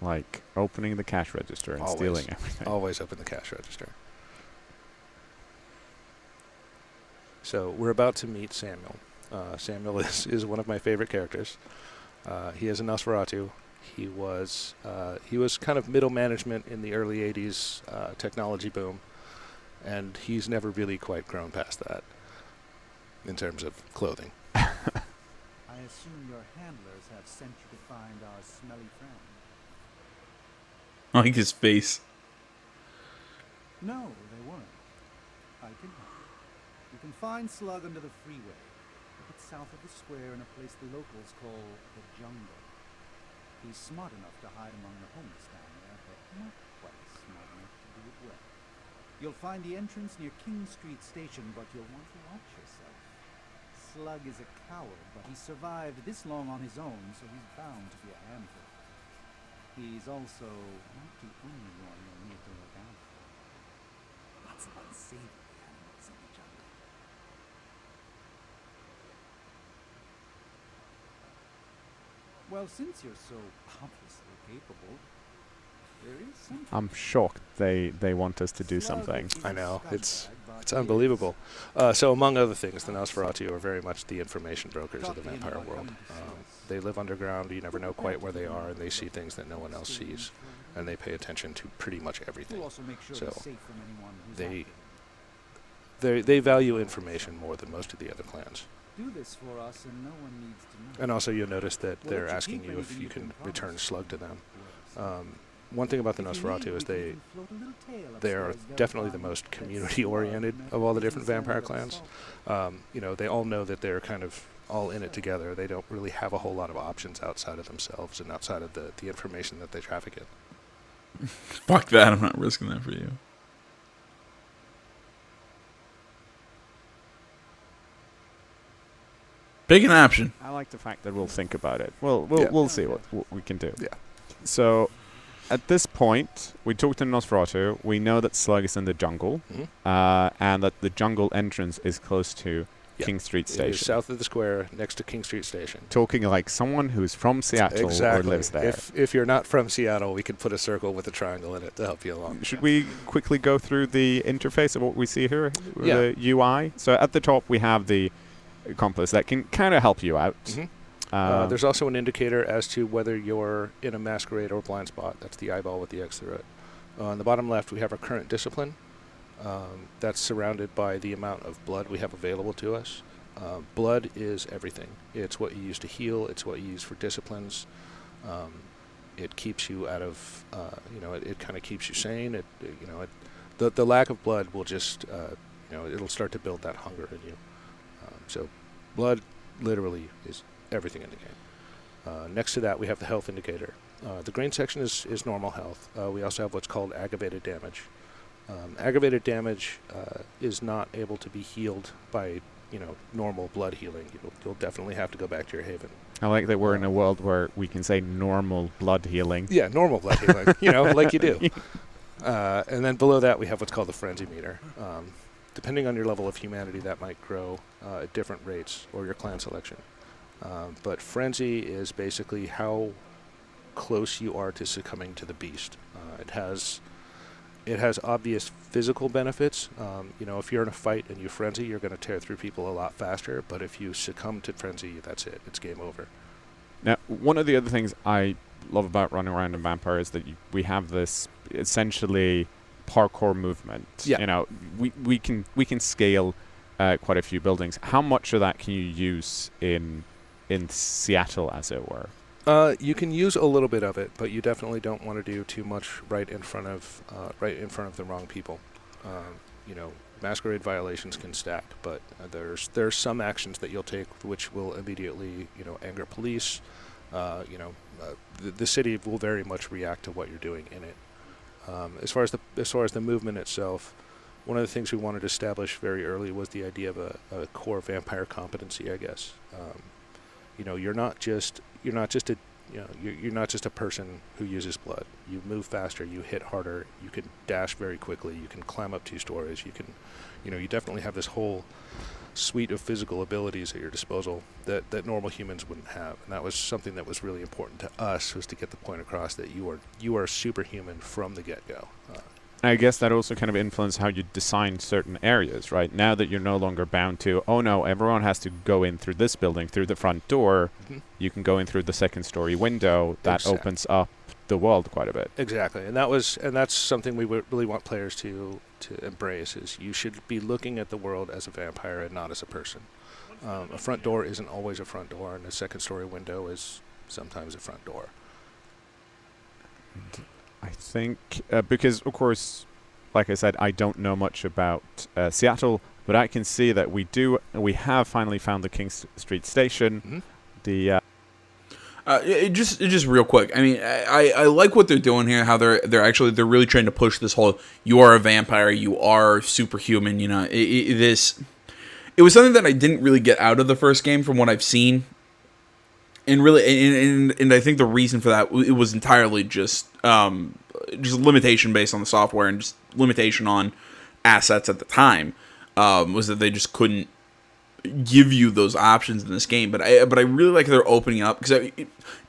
Like opening the cash register and stealing everything. Always open the cash register. So we're about to meet Samuel. Samuel is one of my favorite characters. He is a Nosferatu. He was kind of middle management in the early 80s technology boom, and he's never really quite grown past that in terms of clothing. I assume your handlers have sent you to find our smelly friend. I like his face. No, they weren't. I can help. You can find Slug under the freeway, a bit south of the square in a place the locals call the jungle. He's smart enough to hide among the homeless down there, but not quite smart enough to do it well. You'll find the entrance near King Street Station, but you'll want to watch yourself. Slug is a coward, but he survived this long on his own, so he's bound to be a handful. He's also not the only one you'll need to look out for. Lots of unsavory animals in the jungle. Well, since you're so obviously capable, there is something. I'm shocked they want us to do something. I know, it's unbelievable. So among other things, the Nosferatu are very much the information brokers of the vampire world. They live underground, you never know quite where they are, and they see things that no one else sees. And they pay attention to pretty much everything. So they value information more than most of the other clans. do this for us, and no one needs to know. And also, you'll notice that We'll they're let you asking keep you if anything you you can can return promise. Slug to them. One thing about the If you need, Nosferatu is we they can float a little tale they are upstairs, definitely the verifying most that community-oriented Slug of all the never different is vampire inside of clans. assault. You know, they all know that they're kind of all in it together. They don't really have a whole lot of options outside of themselves and outside of the information that they traffic in. Fuck that, I'm not risking that for you. Pick an option. I like the fact that we'll think about it. We'll see what we can do. Yeah. So, at this point, we talked to Nosferatu. We know that Slug is in the jungle, and that the jungle entrance is close to King Street It is Station. south of the square, next to King Street Station. Talking like someone who's from Seattle Exactly. or lives there. If you're not from Seattle, we can put a circle with a triangle in it to help you along. Should we quickly go through the interface of what we see here? Yeah. The UI. So at the top we have the compass that can kind of help you out. There's also an indicator as to whether you're in a masquerade or blind spot. That's the eyeball with the X through it. On the bottom left, we have our current discipline. That's surrounded by the amount of blood we have available to us. Blood is everything. It's what you use to heal. It's what you use for disciplines. It keeps you out of, it kind of keeps you sane. The lack of blood will just, it'll start to build that hunger in you. So blood literally is everything in the game. Next to that, we have the health indicator. The green section is normal health. We also have what's called aggravated damage. Aggravated damage is not able to be healed by, normal blood healing. You'll definitely have to go back to your haven. I like that we're in a world where we can say normal blood healing. Yeah, normal blood healing, like you do. And then below that, we have what's called the frenzy meter. Depending on your level of humanity, that might grow at different rates, or your clan selection. But frenzy is basically how close you are to succumbing to the beast. It has obvious physical benefits. If you're in a fight and you frenzy, you're going to tear through people a lot faster. But if you succumb to frenzy, that's it. It's game over. Now, one of the other things I love about running around in Vampire is that we have this essentially parkour movement. Yeah. We can scale quite a few buildings. How much of that can you use in Seattle, as it were? You can use a little bit of it, but you definitely don't want to do too much right in front of the wrong people. Masquerade violations can stack, but there's some actions that you'll take which will immediately anger police. The city will very much react to what you're doing in it. As far as the movement itself, one of the things we wanted to establish very early was the idea of a core vampire competency, I guess. You're not just a person who uses blood. You move faster, you hit harder, you can dash very quickly, you can climb up 2 stories, you definitely have this whole suite of physical abilities at your disposal that normal humans wouldn't have. And that was something that was really important to us, was to get the point across that you are superhuman from the get-go. I guess that also kind of influenced how you design certain areas, right? Now that you're no longer bound to, oh no, everyone has to go in through this building, through the front door, you can go in through the second-story window. That opens up the world quite a bit. Exactly, and that's something we really want players to embrace. Is you should be looking at the world as a vampire and not as a person. A front door isn't always a front door, and a second-story window is sometimes a front door. I think, because, of course, like I said, I don't know much about Seattle, but I can see that we have finally found the King Street Station. The just real quick. I mean, I like what they're doing here. How they're really trying to push this whole you are a vampire, you are superhuman. It was something that I didn't really get out of the first game from what I've seen. And really, and I think the reason for that, it was entirely just limitation based on the software and just limitation on assets at the time, was that they just couldn't give you those options in this game. But I really like they're opening up, because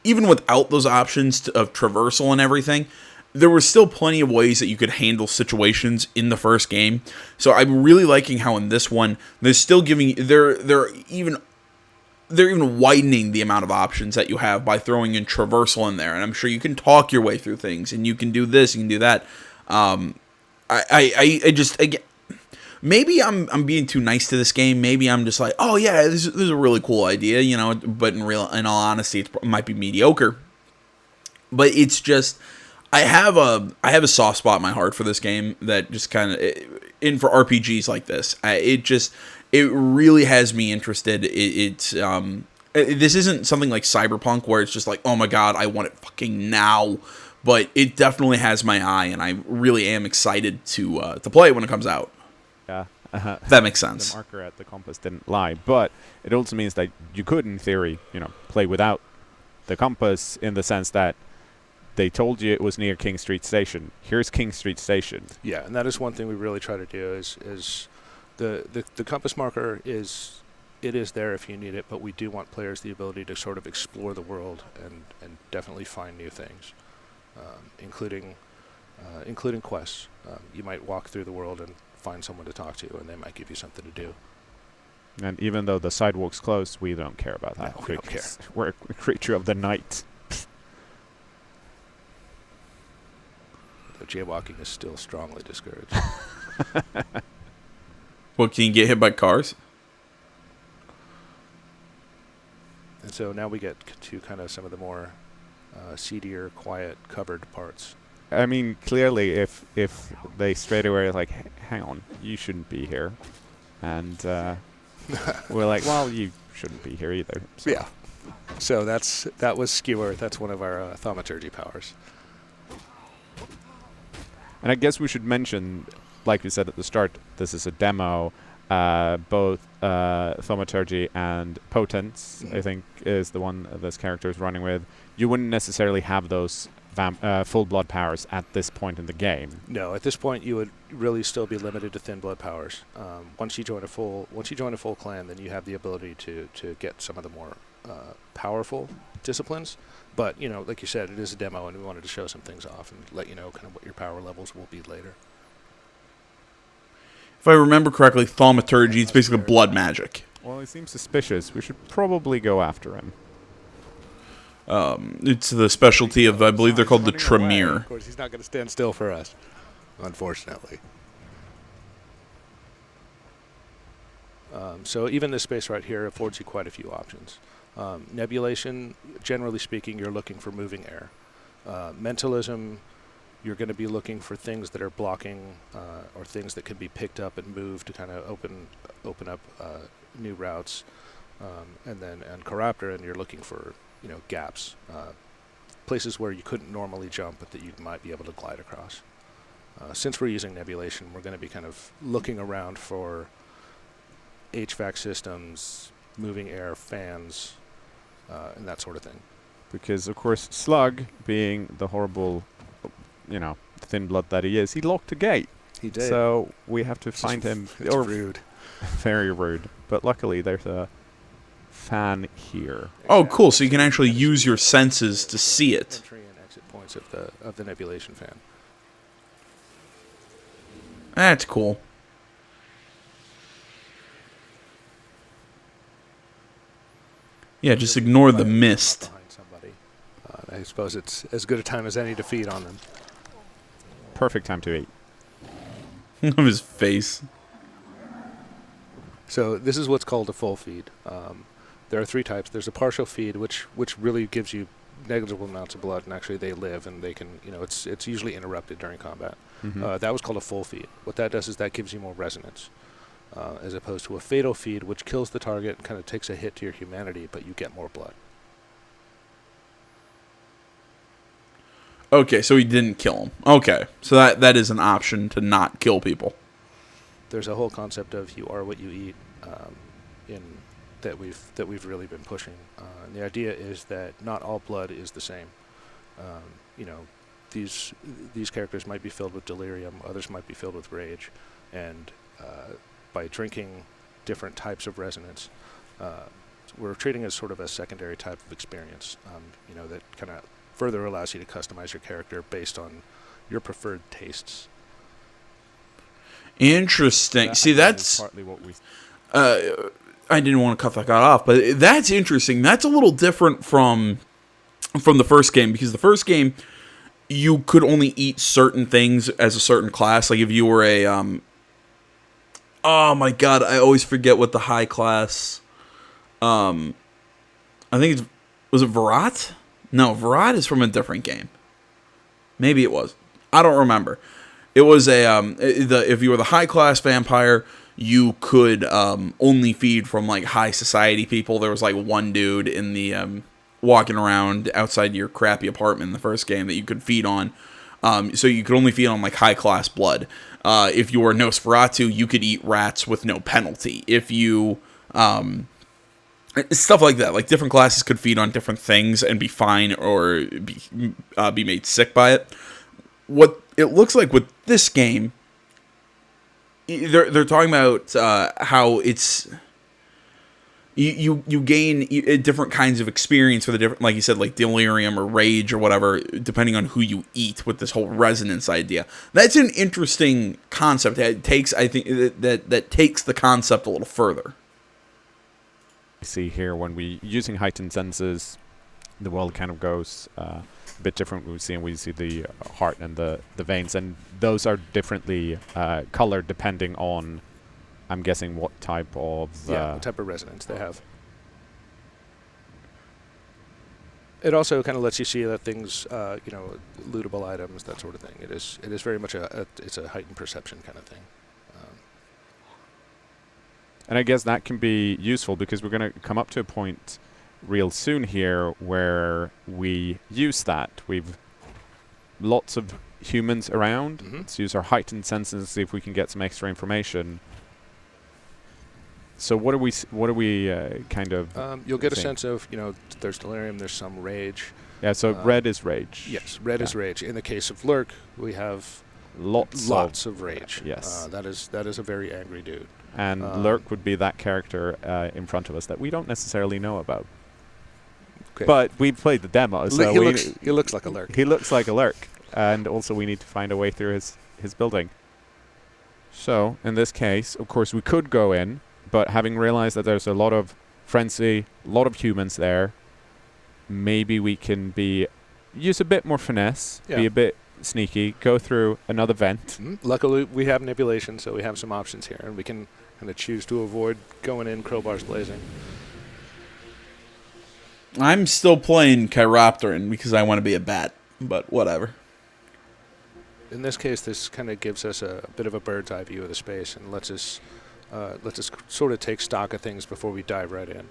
even without those options of traversal and everything, there were still plenty of ways that you could handle situations in the first game. So I'm really liking how in this one they're still giving they're even widening the amount of options that you have by throwing in traversal in there. And I'm sure you can talk your way through things, and you can do this, you can do that. maybe I'm being too nice to this game. Maybe I'm just like, oh yeah, this is a really cool idea, you know. But in all honesty, it might be mediocre. But it's just, I have a soft spot in my heart for this game that just kind of, in for RPGs like this, it really has me interested. This isn't something like Cyberpunk where it's just like, oh my god, I want it fucking now. But it definitely has my eye, and I really am excited to play it when it comes out. Yeah. If that makes sense. The marker at the compass didn't lie, but it also means that you could, in theory, play without the compass, in the sense that they told you it was near King Street Station. Here's King Street Station. Yeah, and that is one thing we really try to do is the compass marker is there if you need it, but we do want players the ability to sort of explore the world and definitely find new things, including quests. You might walk through the world and find someone to talk to, and they might give you something to do. And even though the sidewalk's closed, we don't care about that. No, we don't care. We're a creature of the night. The jaywalking is still strongly discouraged. Well, can you get hit by cars? And so now we get to kind of some of the more seedier, quiet, covered parts. I mean, clearly, if they straight away are like, hang on, you shouldn't be here. And we're like, well, you shouldn't be here either. So. Yeah. So that was Skewer. That's one of our thaumaturgy powers. And I guess we should mention, like we said at the start, this is a demo. Both Thaumaturgy and Potence, I think, is the one this character is running with. You wouldn't necessarily have those full blood powers at this point in the game. No, at this point you would really still be limited to thin blood powers. Once you join a full clan, then you have the ability to get some of the more powerful disciplines. But like you said, it is a demo, and we wanted to show some things off and let you know kind of what your power levels will be later. If I remember correctly, thaumaturgy is basically blood magic. Well, he seems suspicious. We should probably go after him. It's the specialty of, I believe they're called the Tremere. Of course, he's not going to stand still for us, unfortunately. So even this space right here affords you quite a few options. Nebulation, generally speaking, you're looking for moving air. Mentalism, you're going to be looking for things that are blocking or things that can be picked up and moved to kind of open up new routes. And then Corruptor, and you're looking for gaps, places where you couldn't normally jump but that you might be able to glide across. Since we're using Nebulation, we're going to be kind of looking around for HVAC systems, moving air, fans, and that sort of thing. Because, of course, Slug, being the horrible, thin blood that he is, he locked a gate. He did. So we have to find him. It's rude. Very rude. But luckily, there's a fan here. Oh, cool. So you can actually use your senses to see it. Entry and exit points of the Nebulation fan. That's cool. Yeah, just ignore the mist. I suppose it's as good a time as any to feed on them. Perfect time to eat. Of his face. So this is what's called a full feed. There are three types. There's a partial feed, which really gives you negligible amounts of blood, and actually they live, and they can, it's usually interrupted during combat. Mm-hmm. That was called a full feed. What that does is that gives you more resonance, as opposed to a fatal feed, which kills the target and kind of takes a hit to your humanity, but you get more blood. Okay, so he didn't kill him. Okay, so that is an option to not kill people. There's a whole concept of you are what you eat, that we've really been pushing. And the idea is that not all blood is the same. These characters might be filled with delirium, others might be filled with rage, and by drinking different types of resonance, we're treating it as sort of a secondary type of experience. That kind of further allows you to customize your character based on your preferred tastes. Interesting. See, that's partly what we. I didn't want to cut that guy off, but that's interesting. That's a little different from the first game, because the first game you could only eat certain things as a certain class. Like if you were Oh my god, I always forget what the high class. I think was it Virat? No, Virat is from a different game. Maybe it was. I don't remember. It was if you were the high class vampire, you could only feed from like high society people. There was like one dude in the walking around outside your crappy apartment in the first game that you could feed on. So you could only feed on like high class blood. If you were Nosferatu, you could eat rats with no penalty. If you stuff like that, like different classes could feed on different things and be fine or be made sick by it. What it looks like with this game, they're talking about how it's you gain different kinds of experience for the different, like you said, like delirium or rage or whatever, depending on who you eat. With this whole resonance idea, that's an interesting concept. It takes, I think, that takes the concept a little further. See here, when we using heightened senses, the world kind of goes a bit different. We see the heart and the veins, and those are differently colored depending on, I'm guessing, what type of what type of resonance they have. It also kind of lets you see that things, lootable items, that sort of thing. It is very much it's a heightened perception kind of thing. And I guess that can be useful because we're going to come up to a point real soon here where we use that. We've lots of humans around. Let's use our heightened senses and see if we can get some extra information. So what are we kind of? You'll get a sense of, there's delirium, there's some rage. Yeah. So red is rage. Yes, red is rage. In the case of Lurk, we have lots of rage. Yes. That is a very angry dude. And Lurk would be that character in front of us that we don't necessarily know about. Okay. But we played the demo, so he looks like a Lurk. He looks like a Lurk, and also we need to find a way through his building. So in this case, of course, we could go in, but having realized that there's a lot of frenzy, a lot of humans there, maybe we can use a bit more finesse, be a bit sneaky, go through another vent. Luckily, we have manipulation, so we have some options here, and we can kind of choose to avoid going in crowbars blazing. I'm still playing Chiropteran because I want to be a bat, but whatever. In this case, this kind of gives us a bit of a bird's eye view of the space and lets us sort of take stock of things before we dive right in.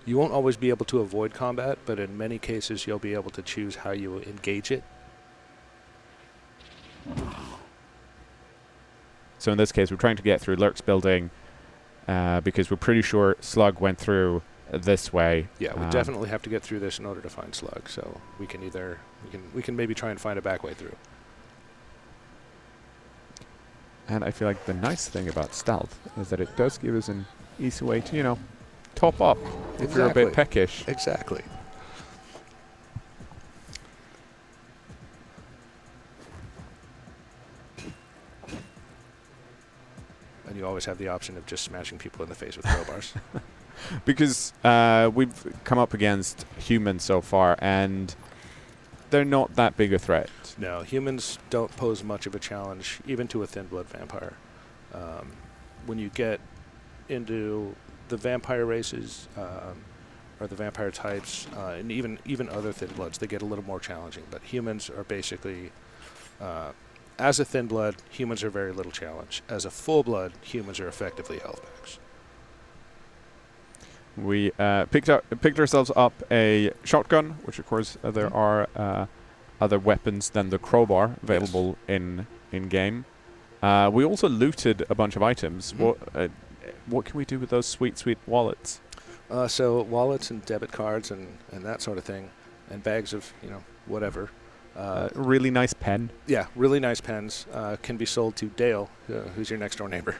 You won't always be able to avoid combat, but in many cases, you'll be able to choose how you engage it. So in this case, we're trying to get through Lurk's building because we're pretty sure Slug went through this way. Yeah, we definitely have to get through this in order to find Slug. So we can maybe try and find a back way through. And I feel like the nice thing about stealth is that it does give us an easy way to, top up if you're a bit peckish. Exactly. And you always have the option of just smashing people in the face with crowbars. Because we've come up against humans so far, and they're not that big a threat. No, humans don't pose much of a challenge, even to a thin-blood vampire. When you get into the vampire races, or the vampire types, and even other thin-bloods, they get a little more challenging. But humans are basically... as a thin blood, humans are very little challenge. As a full blood, humans are effectively health packs. We picked ourselves up a shotgun, which of course there are other weapons than the crowbar available in game. We also looted a bunch of items. What can we do with those sweet wallets? So wallets and debit cards and that sort of thing, and bags of whatever. Really nice pen. Yeah, really nice pens can be sold to Dale, who's your next door neighbor.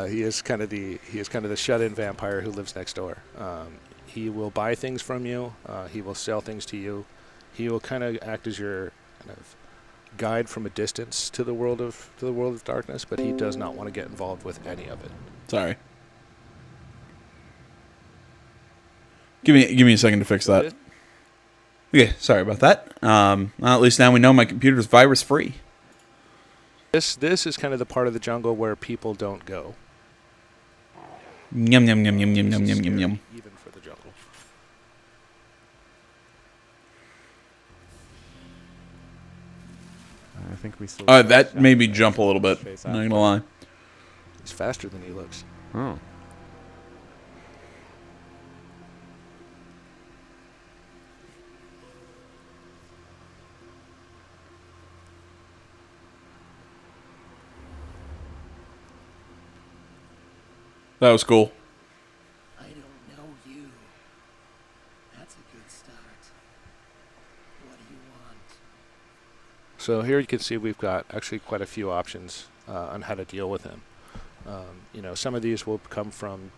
He is kind of the shut-in vampire who lives next door. He will buy things from you. He will sell things to you. He will kind of act as your kind of guide from a distance to the world of darkness, but he does not want to get involved with any of it. Sorry. Give me a second to fix that. Okay, sorry about that. Well, at least now we know my computer's virus-free. This is kind of the part of the jungle where people don't go. Yum, yum, yum, yum, yum, yum, yum, yum, yum. Even for the jungle. I think we still. That made me jump a little bit. Not gonna lie. He's faster than he looks. Oh. That was cool. I don't know you. That's a good start. What do you want? So here you can see we've got actually quite a few options on how to deal with him. You know, some of these will come from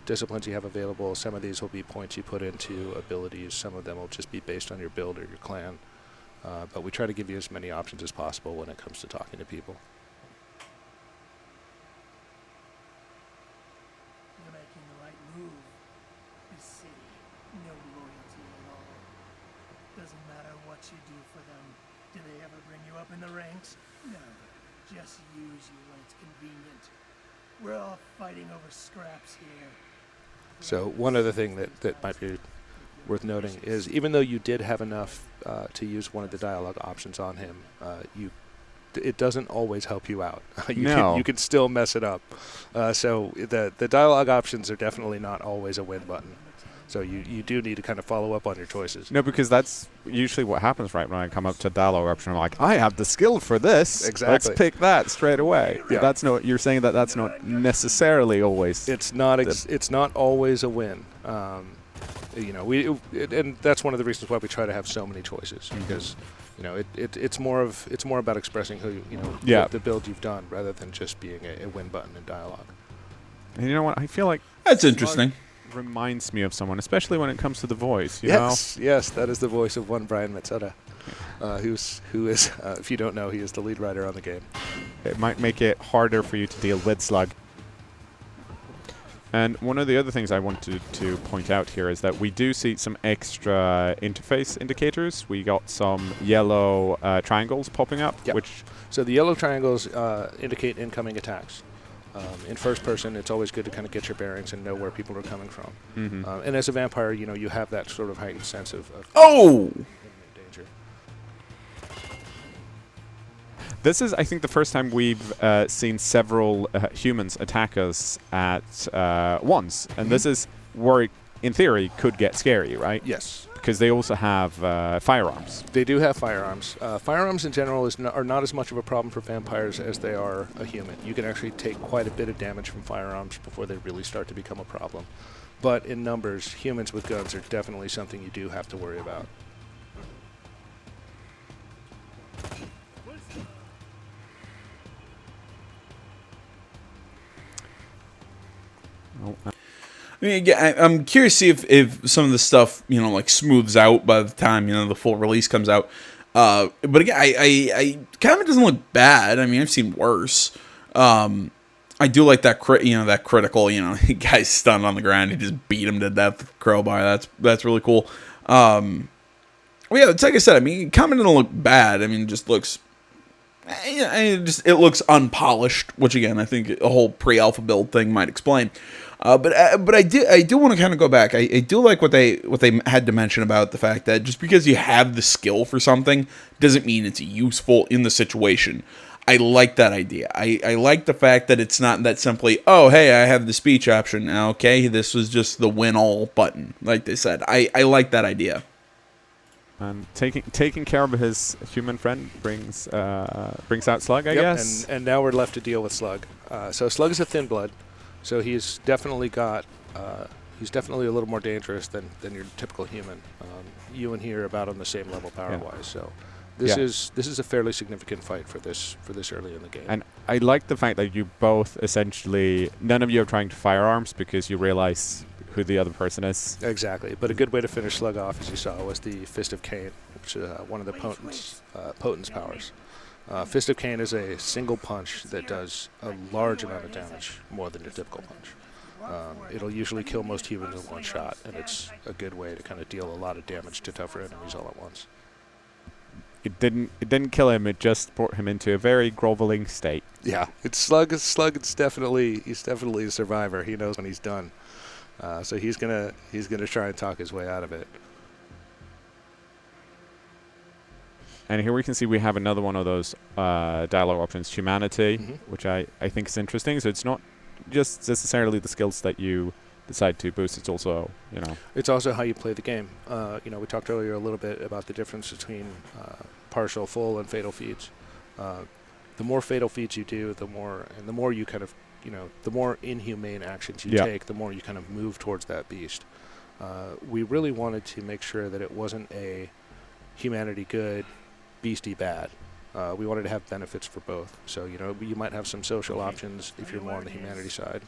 disciplines you have available. Some of these will be points you put into abilities. Some of them will just be based on your build or your clan. But we try to give you as many options as possible when it comes to talking to people. You're making the right move. This city, no loyalty at all. Doesn't matter what you do for them. Do they ever bring you up in the ranks? No. Just use you when it's convenient. We're all fighting over scraps here. So one other thing that might be worth noting is even though you did have enough to use one of the dialogue options on him, it doesn't always help you out. You can still mess it up. So the dialogue options are definitely not always a win button. So you do need to kind of follow up on your choices. No, because that's usually what happens, right? When I come up to dialogue option, I'm like, I have the skill for this. Exactly. Let's pick that straight away. Yeah. That's not. You're saying that that's not necessarily always. It's not. It's not always a win. You know, and that's one of the reasons why we try to have so many choices, because you know it's more about expressing who the build you've done rather than just being a win button in dialogue. And you know what? I feel like that's interesting. Reminds me of someone, especially when it comes to the voice. Yes, that is the voice of one Brian Metsuda, who is if you don't know, he is the lead writer on the game. It might make it harder for you to deal with Slug. And one of the other things I wanted to point out here is that we do see some extra interface indicators. We got some yellow triangles popping up. Yep. So the yellow triangles indicate incoming attacks. In first person, it's always good to kind of get your bearings and know where people are coming from. Mm-hmm. And as a vampire, you know, you have that sort of heightened sense of danger. This is, I think, the first time we've seen several humans attack us at once. And this is where it, in theory, could get scary, right? Yes. Because they also have firearms. They do have firearms. Firearms in general are not as much of a problem for vampires as they are a human. You can actually take quite a bit of damage from firearms before they really start to become a problem. But in numbers, humans with guns are definitely something you do have to worry about. I mean, again, I'm curious to see if some of the stuff, you know, like smooths out by the time, you know, the full release comes out. But again, I kind of doesn't look bad. I mean, I've seen worse. I do like that that critical, you know, guy's stunned on the ground. He just beat him to death with a crowbar. That's really cool. Well, yeah, it's like I said. I mean, Common doesn't look bad. I mean, it just looks. It looks unpolished, which again I think a whole pre-alpha build thing might explain. But I do want to kind of go back. I do like what they had to mention about the fact that just because you have the skill for something doesn't mean it's useful in the situation. I like that idea. I like the fact that it's not that simply, oh, hey, I have the speech option. Okay, this was just the win all button, like they said. I like that idea. And taking care of his human friend brings out Slug, I guess. And now we're left to deal with Slug. So Slug is a thin blood, so he's definitely a little more dangerous than your typical human. You and he are about on the same level power-wise, so this is a fairly significant fight for this early in the game. And I like the fact that you both essentially, none of you are trying to firearms because you realize who the other person is. Exactly, but a good way to finish Slug off, as you saw, was the Fist of Cain, which is one of the Potent's powers. Fist of Cain is a single punch that does a large amount of damage, more than your typical punch. It'll usually kill most humans in one shot, and it's a good way to kind of deal a lot of damage to tougher enemies all at once. it didn't kill him. It just brought him into a very groveling state. Yeah, it's Slug. He's definitely a survivor. He knows when he's done. So he's gonna try and talk his way out of it. And here we can see we have another one of those dialogue options, humanity, which I think is interesting. So it's not just necessarily the skills that you decide to boost. It's also, It's also how you play the game. We talked earlier a little bit about the difference between partial, full, and fatal feeds. The more fatal feeds you do, the more you kind of, the more inhumane actions you take, the more you kind of move towards that beast. We really wanted to make sure that it wasn't a humanity good, beastie bad. We wanted to have benefits for both. So, you might have some social options if you're more on the humanity side.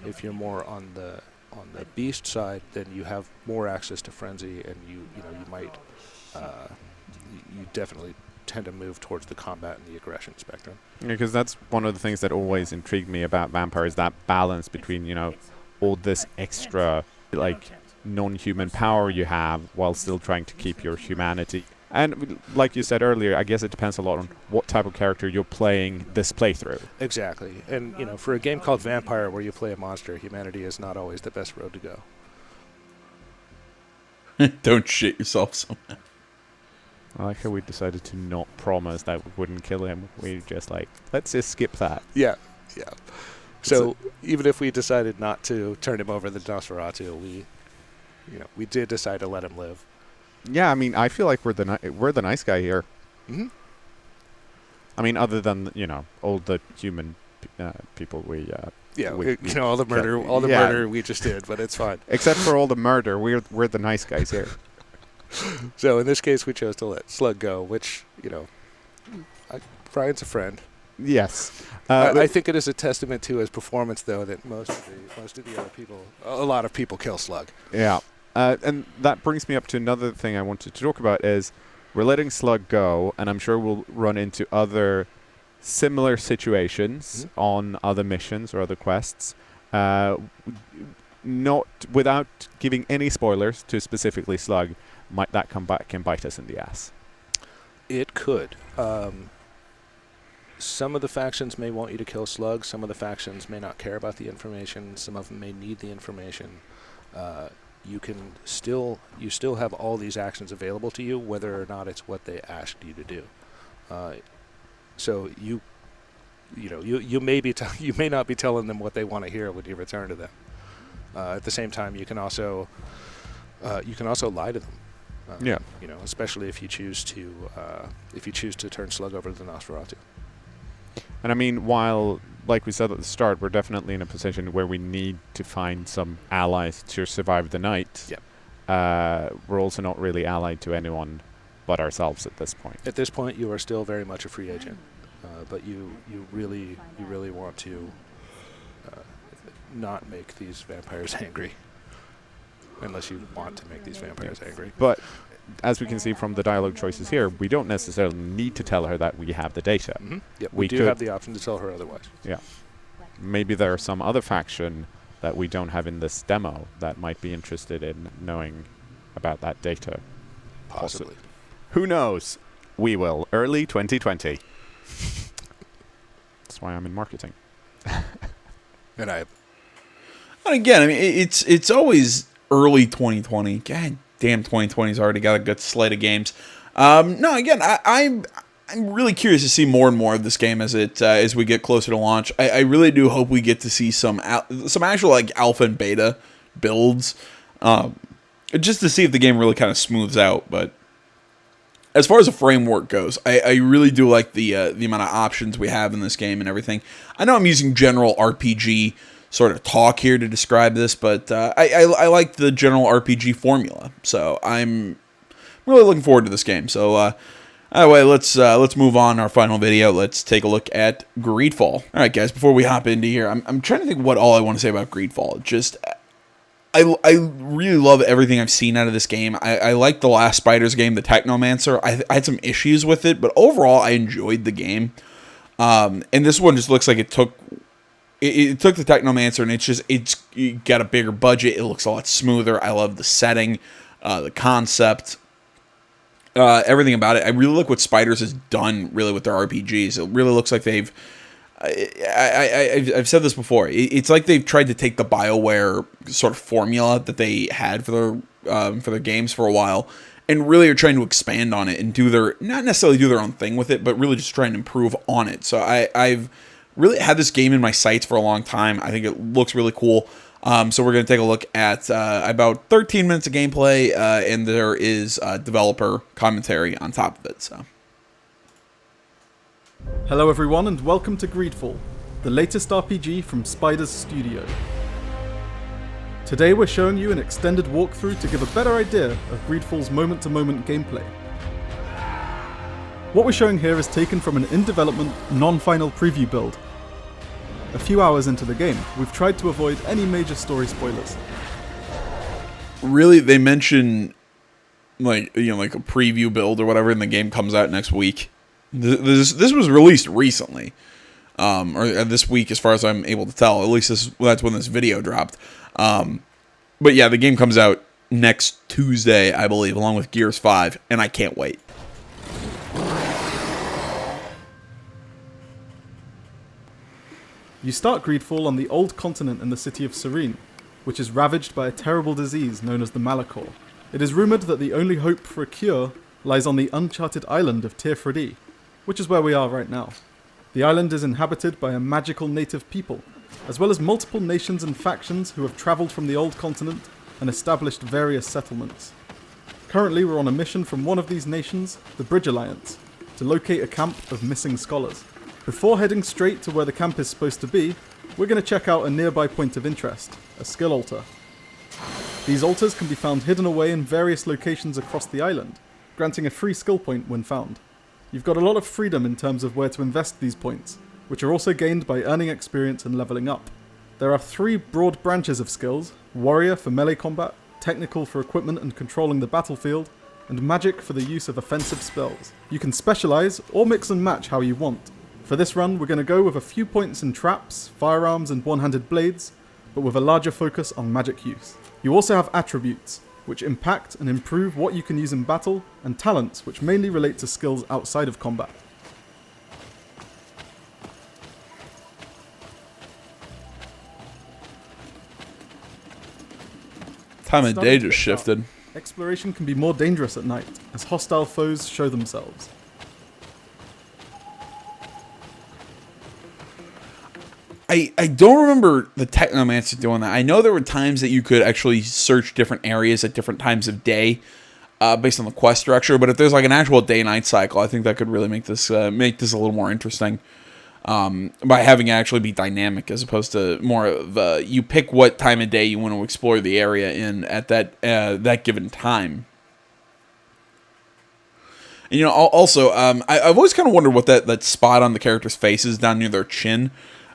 If you're more on the beast side, then you have more access to frenzy, and you might you definitely tend to move towards the combat and the aggression spectrum. Because that's one of the things that always intrigued me about vampires, that balance between, all this extra, non-human power you have while still trying to keep your humanity. And like you said earlier, I guess it depends a lot on what type of character you're playing this playthrough. Exactly. And, for a game called Vampire where you play a monster, humanity is not always the best road to go. Don't shit yourself somehow. I like how we decided to not promise that we wouldn't kill him. We just let's just skip that. Yeah. So even if we decided not to turn him over the Nosferatu, we did decide to let him live. Yeah, I mean, I feel like we're the nice guy here. Mm-hmm. I mean, other than all the human people we all the murder we just did, but it's fine. Except for all the murder, we're the nice guys here. So in this case, we chose to let Slug go, which Brian's a friend. Yes, I think it is a testament to his performance, though, that most of the other people, a lot of people, kill Slug. Yeah. And that brings me up to another thing I wanted to talk about is we're letting Slug go, and I'm sure we'll run into other similar situations on other missions or other quests. Not without giving any spoilers to specifically Slug, might that come back and bite us in the ass? It could. Some of the factions may want you to kill Slug. Some of the factions may not care about the information. Some of them may need the information. You still have all these actions available to you, whether or not it's what they asked you to do. So you may not be telling them what they want to hear when you return to them. At the same time, you can also lie to them. Especially if you choose to turn Slug over to the Nosferatu. And I mean, while, like we said at the start, we're definitely in a position where we need to find some allies to survive the night. Yep. We're also not really allied to anyone but ourselves at this point. At this point, you are still very much a free agent, but you really want to not make these vampires angry, unless you want to make these vampires angry. But as we can see from the dialogue choices here, we don't necessarily need to tell her that we have the data. Mm-hmm. Yep, we do have the option to tell her otherwise. Yeah. Maybe there are some other faction that we don't have in this demo that might be interested in knowing about that data. Possibly. Who knows? We will. Early 2020. That's why I'm in marketing. And again, I mean, it's always early 2020. God damn, 2020's already got a good slate of games. No, again, I'm really curious to see more and more of this game as we get closer to launch. I really do hope we get to see some actual alpha and beta builds, just to see if the game really kind of smooths out. But as far as the framework goes, I really do like the amount of options we have in this game and everything. I know I'm using general RPG sort of talk here to describe this, but I like the general RPG formula, so I'm really looking forward to this game. So anyway, let's move on to our final video. Let's take a look at GreedFall. All right, guys, before we hop into here, I'm trying to think what all I want to say about GreedFall. Just I really love everything I've seen out of this game. I like the last Spiders game, the Technomancer. I had some issues with it, but overall I enjoyed the game. And this one just looks like it took the Technomancer, and it's got a bigger budget. It looks a lot smoother. I love the setting, the concept. everything about it. I really like what Spiders has done really with their RPGs. It really looks like they've I've said this before. It's like they've tried to take the BioWare sort of formula that they had for their games for a while, and really are trying to expand on it and do their, not necessarily do their own thing with it, but really just try and improve on it. So I've really had this game in my sights for a long time. I think it looks really cool. So we're going to take a look at about 13 minutes of gameplay, and there is developer commentary on top of it. So. Hello everyone and welcome to GreedFall, the latest RPG from Spiders Studio. Today we're showing you an extended walkthrough to give a better idea of GreedFall's moment-to-moment gameplay. What we're showing here is taken from an in-development, non-final preview build. A few hours into the game, we've tried to avoid any major story spoilers. Really, they mention like a preview build or whatever, and the game comes out next week. This was released recently, or this week, as far as I'm able to tell. At least that's when this video dropped. But yeah, the game comes out next Tuesday, I believe, along with Gears 5, and I can't wait. You start GreedFall on the old continent in the city of Serene, which is ravaged by a terrible disease known as the Malachor. It is rumoured that the only hope for a cure lies on the uncharted island of Tirfredi, which is where we are right now. The island is inhabited by a magical native people, as well as multiple nations and factions who have travelled from the old continent and established various settlements. Currently we're on a mission from one of these nations, the Bridge Alliance, to locate a camp of missing scholars. Before heading straight to where the camp is supposed to be, we're going to check out a nearby point of interest, a skill altar. These altars can be found hidden away in various locations across the island, granting a free skill point when found. You've got a lot of freedom in terms of where to invest these points, which are also gained by earning experience and leveling up. There are 3 broad branches of skills: Warrior for melee combat, Technical for equipment and controlling the battlefield, and Magic for the use of offensive spells. You can specialize or mix and match how you want. For this run, we're going to go with a few points in traps, firearms and one-handed blades, but with a larger focus on magic use. You also have attributes, which impact and improve what you can use in battle, and talents, which mainly relate to skills outside of combat. Time of day just shifted. Exploration can be more dangerous at night, as hostile foes show themselves. I don't remember the Technomancer doing that. I know there were times that you could actually search different areas at different times of day based on the quest structure, but if there's like an actual day-night cycle, I think that could really make this a little more interesting by having it actually be dynamic as opposed to more of you pick what time of day you want to explore the area in at that given time. And, also, I've always kind of wondered what that spot on the character's face is down near their chin.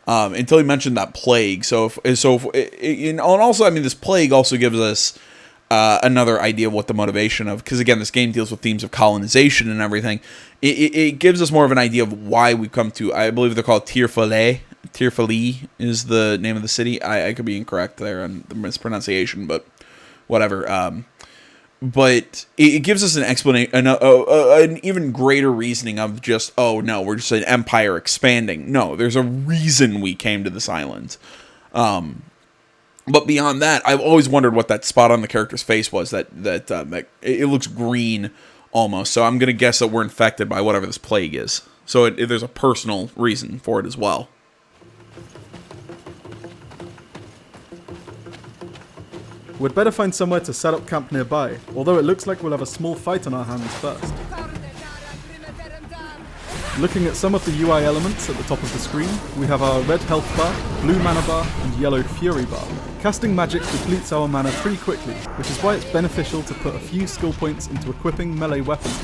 Until he mentioned that plague. And also, I mean, this plague also gives us another idea of what the motivation of, because again, this game deals with themes of colonization and everything. It gives us more of an idea of why we've come to, I believe they're called Tirfredi. Tirfredi is the name of the city. I could be incorrect there on the mispronunciation, but whatever. But it gives us an explanation, an even greater reasoning of just, oh no, we're just an empire expanding. No, there's a reason we came to this island. But beyond that, I've always wondered what that spot on the character's face was. That it looks green almost. So I'm gonna guess that we're infected by whatever this plague is. So there's a personal reason for it as well. We'd better find somewhere to set up camp nearby, although it looks like we'll have a small fight on our hands first. Looking at some of the UI elements at the top of the screen, we have our red health bar, blue mana bar, and yellow fury bar. Casting magic depletes our mana pretty quickly, which is why it's beneficial to put a few skill points into equipping melee weapons.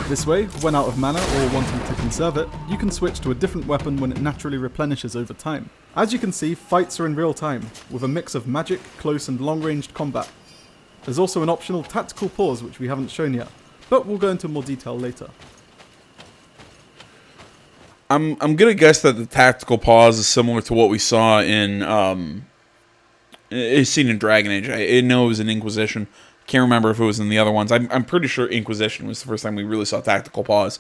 This way, when out of mana or wanting to conserve it, you can switch to a different weapon when it naturally replenishes over time. As you can see, fights are in real time, with a mix of magic, close and long-ranged combat. There's also an optional tactical pause which we haven't shown yet, but we'll go into more detail later. I'm gonna guess that the tactical pause is similar to what we saw in it's seen in Dragon Age. I know it was in Inquisition. Can't remember if it was in the other ones. I'm pretty sure Inquisition was the first time we really saw tactical pause.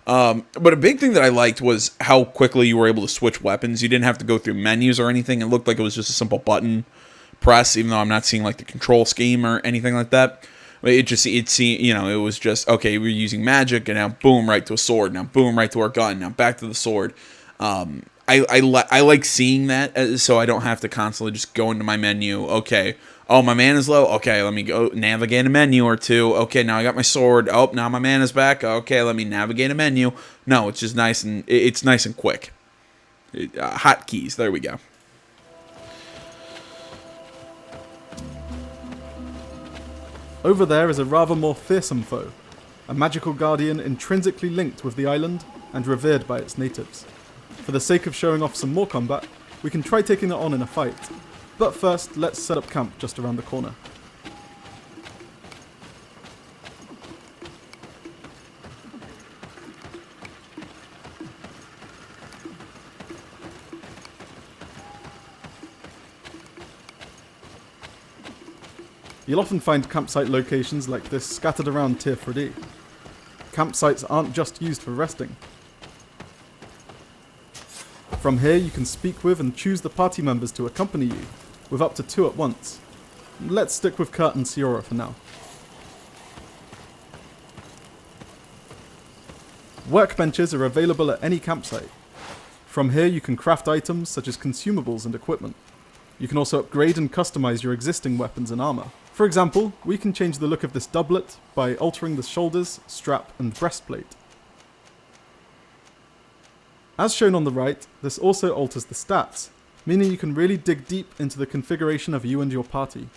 But a big thing that I liked was how quickly you were able to switch weapons. You didn't have to go through menus or anything. It looked like it was just a simple button press, even though I'm not seeing like the control scheme or anything like that. It was just, okay, we're using magic, and now boom, right to a sword. Now boom, right to our gun. Now back to the sword. I like seeing that, so I don't have to constantly just go into my menu. Okay, oh, my mana's low. Okay, let me go navigate a menu or two. Okay, now I got my sword. Oh, now my mana's back. Okay, let me navigate a menu. No, it's just nice and it's nice and quick. Hotkeys. There we go. Over there is a rather more fearsome foe, a magical guardian intrinsically linked with the island and revered by its natives. For the sake of showing off some more combat, we can try taking it on in a fight. But first, let's set up camp just around the corner. You'll often find campsite locations like this scattered around Tier 3D. Campsites aren't just used for resting. From here you can speak with and choose the party members to accompany you, with up to 2 at once. Let's stick with Kurt and Siora for now. Workbenches are available at any campsite. From here you can craft items such as consumables and equipment. You can also upgrade and customize your existing weapons and armor. For example, we can change the look of this doublet by altering the shoulders, strap, and breastplate. As shown on the right, this also alters the stats, meaning you can really dig deep into the configuration of you and your party.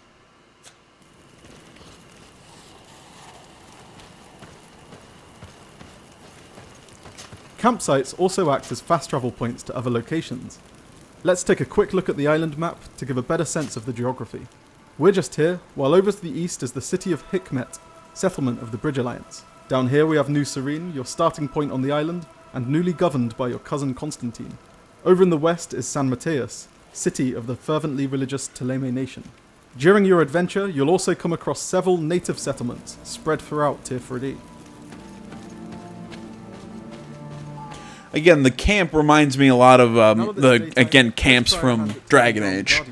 Campsites also act as fast travel points to other locations. Let's take a quick look at the island map to give a better sense of the geography. We're just here, while over to the east is the city of Hikmet, settlement of the Bridge Alliance. Down here we have New Serene, your starting point on the island, and newly governed by your cousin Constantine. Over in the west is San Mateus, city of the fervently religious Teleme nation. During your adventure, you'll also come across several native settlements spread throughout Tier 3D. Again, the camp reminds me a lot of camps from Dragon Age.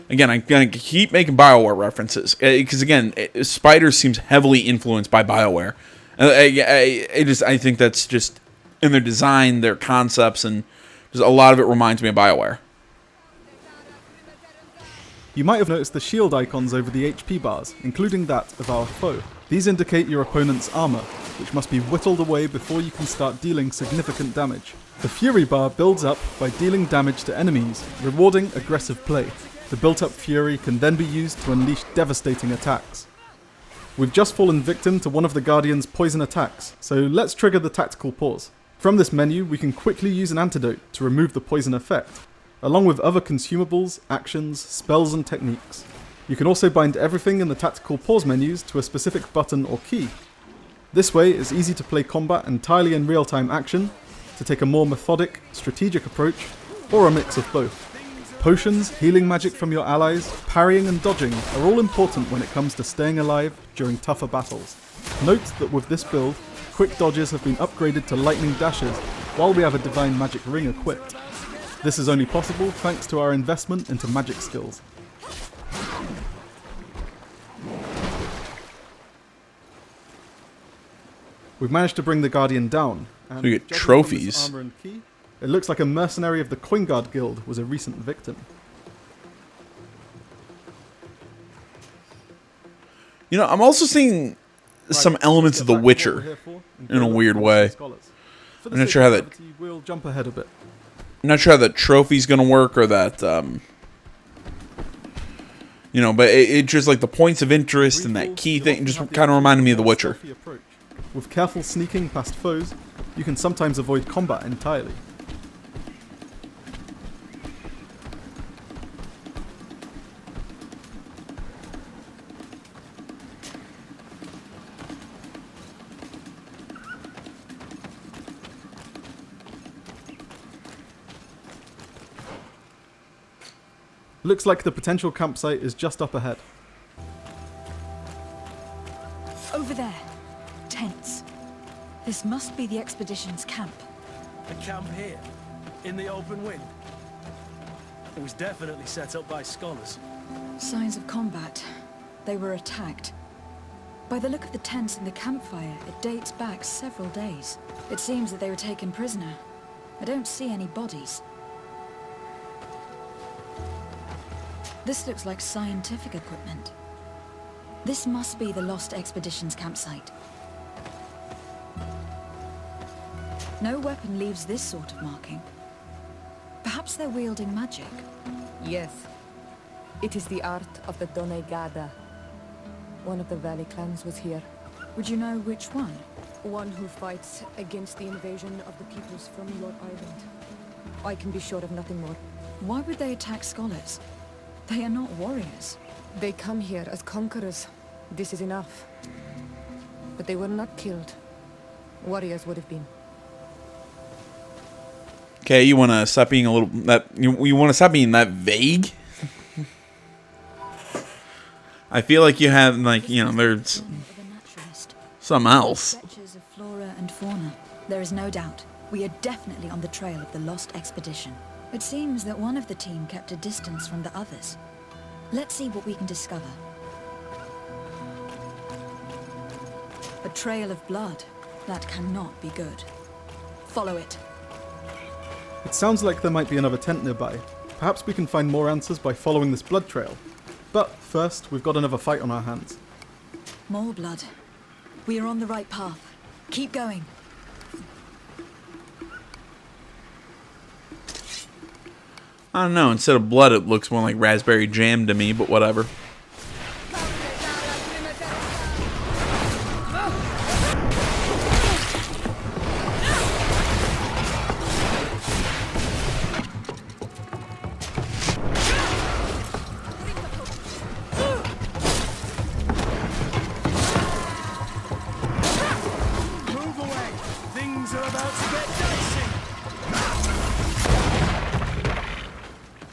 Again, I'm gonna keep making BioWare references because again, Spider seems heavily influenced by BioWare. I think that's just in their design, their concepts, and just a lot of it reminds me of BioWare. You might have noticed the shield icons over the HP bars, including that of our foe. These indicate your opponent's armor, which must be whittled away before you can start dealing significant damage. The Fury bar builds up by dealing damage to enemies, rewarding aggressive play. The built-up Fury can then be used to unleash devastating attacks. We've just fallen victim to one of the Guardian's poison attacks, so let's trigger the tactical pause. From this menu, we can quickly use an antidote to remove the poison effect, along with other consumables, actions, spells, and techniques. You can also bind everything in the tactical pause menus to a specific button or key. This way, it's easy to play combat entirely in real-time action, to take a more methodic, strategic approach, or a mix of both. Potions, healing magic from your allies, parrying and dodging are all important when it comes to staying alive during tougher battles. Note that with this build, quick dodges have been upgraded to lightning dashes, while we have a divine magic ring equipped. This is only possible thanks to our investment into magic skills. We've managed to bring the Guardian down, and we get trophies. Armor and key, it looks like a mercenary of the Coinguard Guild was a recent victim. You know, I'm also seeing some elements of The Witcher in a weird way. I'm not sure how that. We'll jump ahead a bit. I'm not sure how that trophy's gonna work or that. But it just like the points of interest and that key thing just kind of reminded me of The Witcher. With careful sneaking past foes, you can sometimes avoid combat entirely. Looks like the potential campsite is just up ahead. This must be the expedition's camp. The camp here? In the open wind? It was definitely set up by scholars. Signs of combat. They were attacked. By the look of the tents and the campfire, it dates back several days. It seems that they were taken prisoner. I don't see any bodies. This looks like scientific equipment. This must be the Lost Expedition's campsite. No weapon leaves this sort of marking. Perhaps they're wielding magic. Yes. It is the art of the Donegada. One of the Valley clans was here. Would you know which one? One who fights against the invasion of the peoples from your island. I can be sure of nothing more. Why would they attack scholars? They are not warriors. They come here as conquerors. This is enough. But they were not killed. Warriors would have been. Okay, you want to stop being a little you want to stop being that vague? I feel like you have there's something else. Sketches of flora and fauna. There is no doubt. We are definitely on the trail of the Lost Expedition. It seems that one of the team kept a distance from the others. Let's see what we can discover. A trail of blood. That cannot be good. Follow it. It sounds like there might be another tent nearby. Perhaps we can find more answers by following this blood trail. But first, we've got another fight on our hands. More blood. We are on the right path. Keep going. I don't know, instead of blood it looks more like raspberry jam to me, but whatever.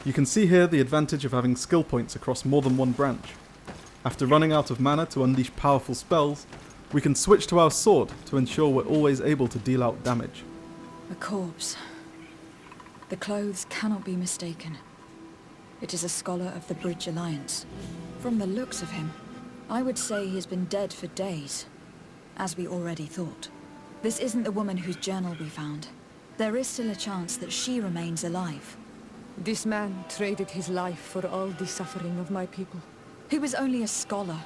You can see here the advantage of having skill points across more than one branch. After running out of mana to unleash powerful spells, we can switch to our sword to ensure we're always able to deal out damage. A corpse. The clothes cannot be mistaken. It is a scholar of the Bridge Alliance. From the looks of him, I would say he has been dead for days, as we already thought. This isn't the woman whose journal we found. There is still a chance that she remains alive. This man traded his life for all the suffering of my people. He was only a scholar,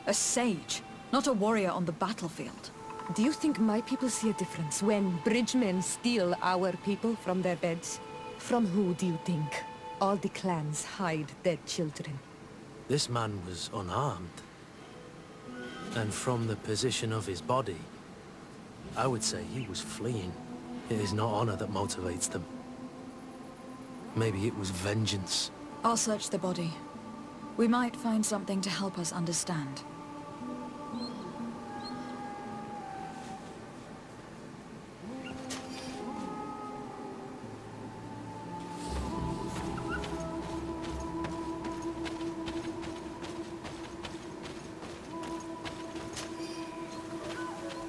a sage, not a warrior on the battlefield. Do you think my people see a difference when bridgemen steal our people from their beds? From who do you think all the clans hide dead children? This man was unarmed. And from the position of his body, I would say he was fleeing. It is not honor that motivates them. Maybe it was vengeance. I'll search the body. We might find something to help us understand.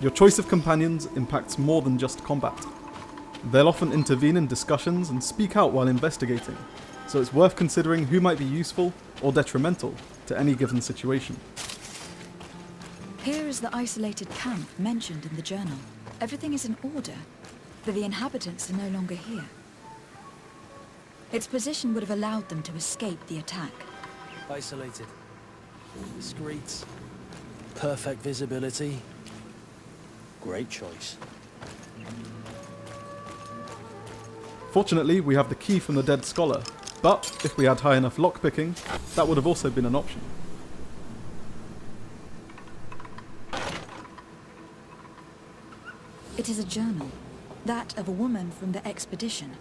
Your choice of companions impacts more than just combat. They'll often intervene in discussions and speak out while investigating, so it's worth considering who might be useful or detrimental to any given situation. Here is the isolated camp mentioned in the journal. Everything is in order, but the inhabitants are no longer here. Its position would have allowed them to escape the attack. Isolated. Discreet. Perfect visibility. Great choice. Fortunately, we have the key from the dead scholar, but if we had high enough lockpicking, that would have also been an option. It is a journal, that of a woman from the expedition,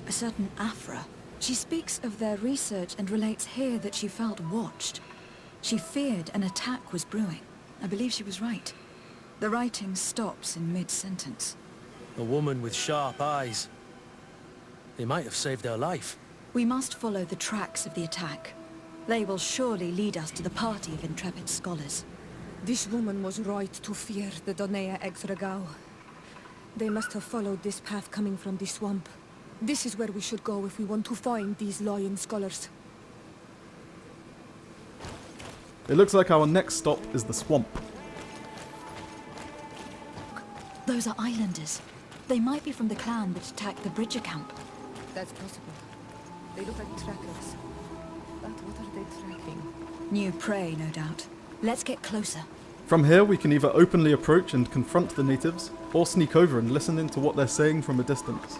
a certain Afra. She speaks of their research and relates here that she felt watched. She feared an attack was brewing. I believe she was right. The writing stops in mid-sentence. A woman with sharp eyes. They might have saved her life. We must follow the tracks of the attack. They will surely lead us to the party of intrepid scholars. This woman was right to fear the Donea Exregao. They must have followed this path coming from the swamp. This is where we should go if we want to find these lion scholars. It looks like our next stop is the swamp. Those are islanders. They might be from the clan that attacked the Bridger camp. That's possible. They look like trackers. But what are they tracking? New prey, no doubt. Let's get closer. From here, we can either openly approach and confront the natives, or sneak over and listen in to what they're saying from a distance.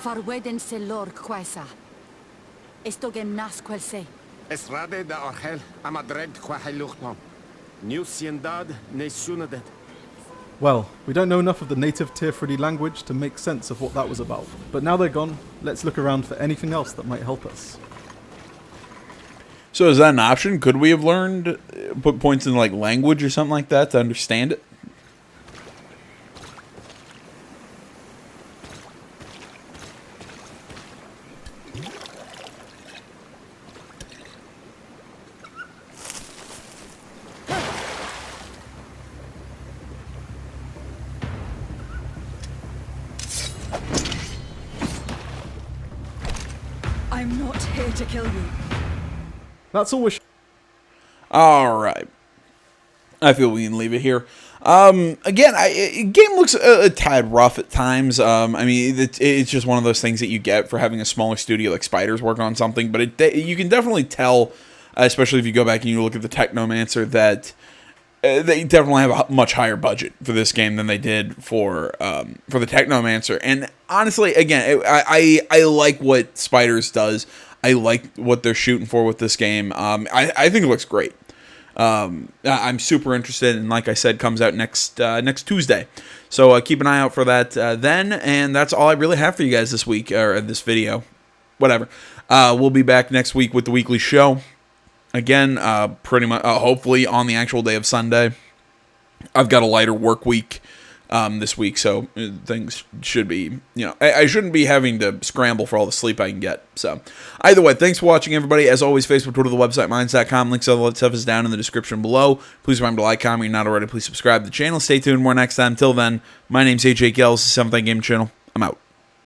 Farweden se lor quesa. Esto gen nas quel se. Esrade da Orgel amadred quaheluchnom. New ciendad ne sunadet. Well, we don't know enough of the native Tirfridi language to make sense of what that was about. But now they're gone, let's look around for anything else that might help us. So is that an option? Could we have learned, put points in like language or something like that to understand it? I'm not here to kill you. That's all we're Alright. I feel we can leave it here. Again, game looks a tad rough at times. I mean, it's just one of those things that you get for having a smaller studio like Spiders work on something. But you can definitely tell, especially if you go back and you look at the Technomancer, that they definitely have a much higher budget for this game than they did for the Technomancer. And honestly, again, I like what Spiders does. I like what they're shooting for with this game. I think it looks great. I'm super interested, and like I said, comes out next Tuesday. So keep an eye out for that then. And that's all I really have for you guys this week, or this video. Whatever. We'll be back next week with the weekly show. Again, pretty much, hopefully on the actual day of Sunday. I've got a lighter work week this week, so things should be, I shouldn't be having to scramble for all the sleep I can get. So, either way, thanks for watching, everybody. As always, Facebook, Twitter, the website, minds.com. Links to all that stuff is down in the description below. Please remember to like, comment, if you're not already. Please subscribe to the channel. Stay tuned. More next time. Till then, my name's AJ Gels, the 7th Game Channel. I'm out.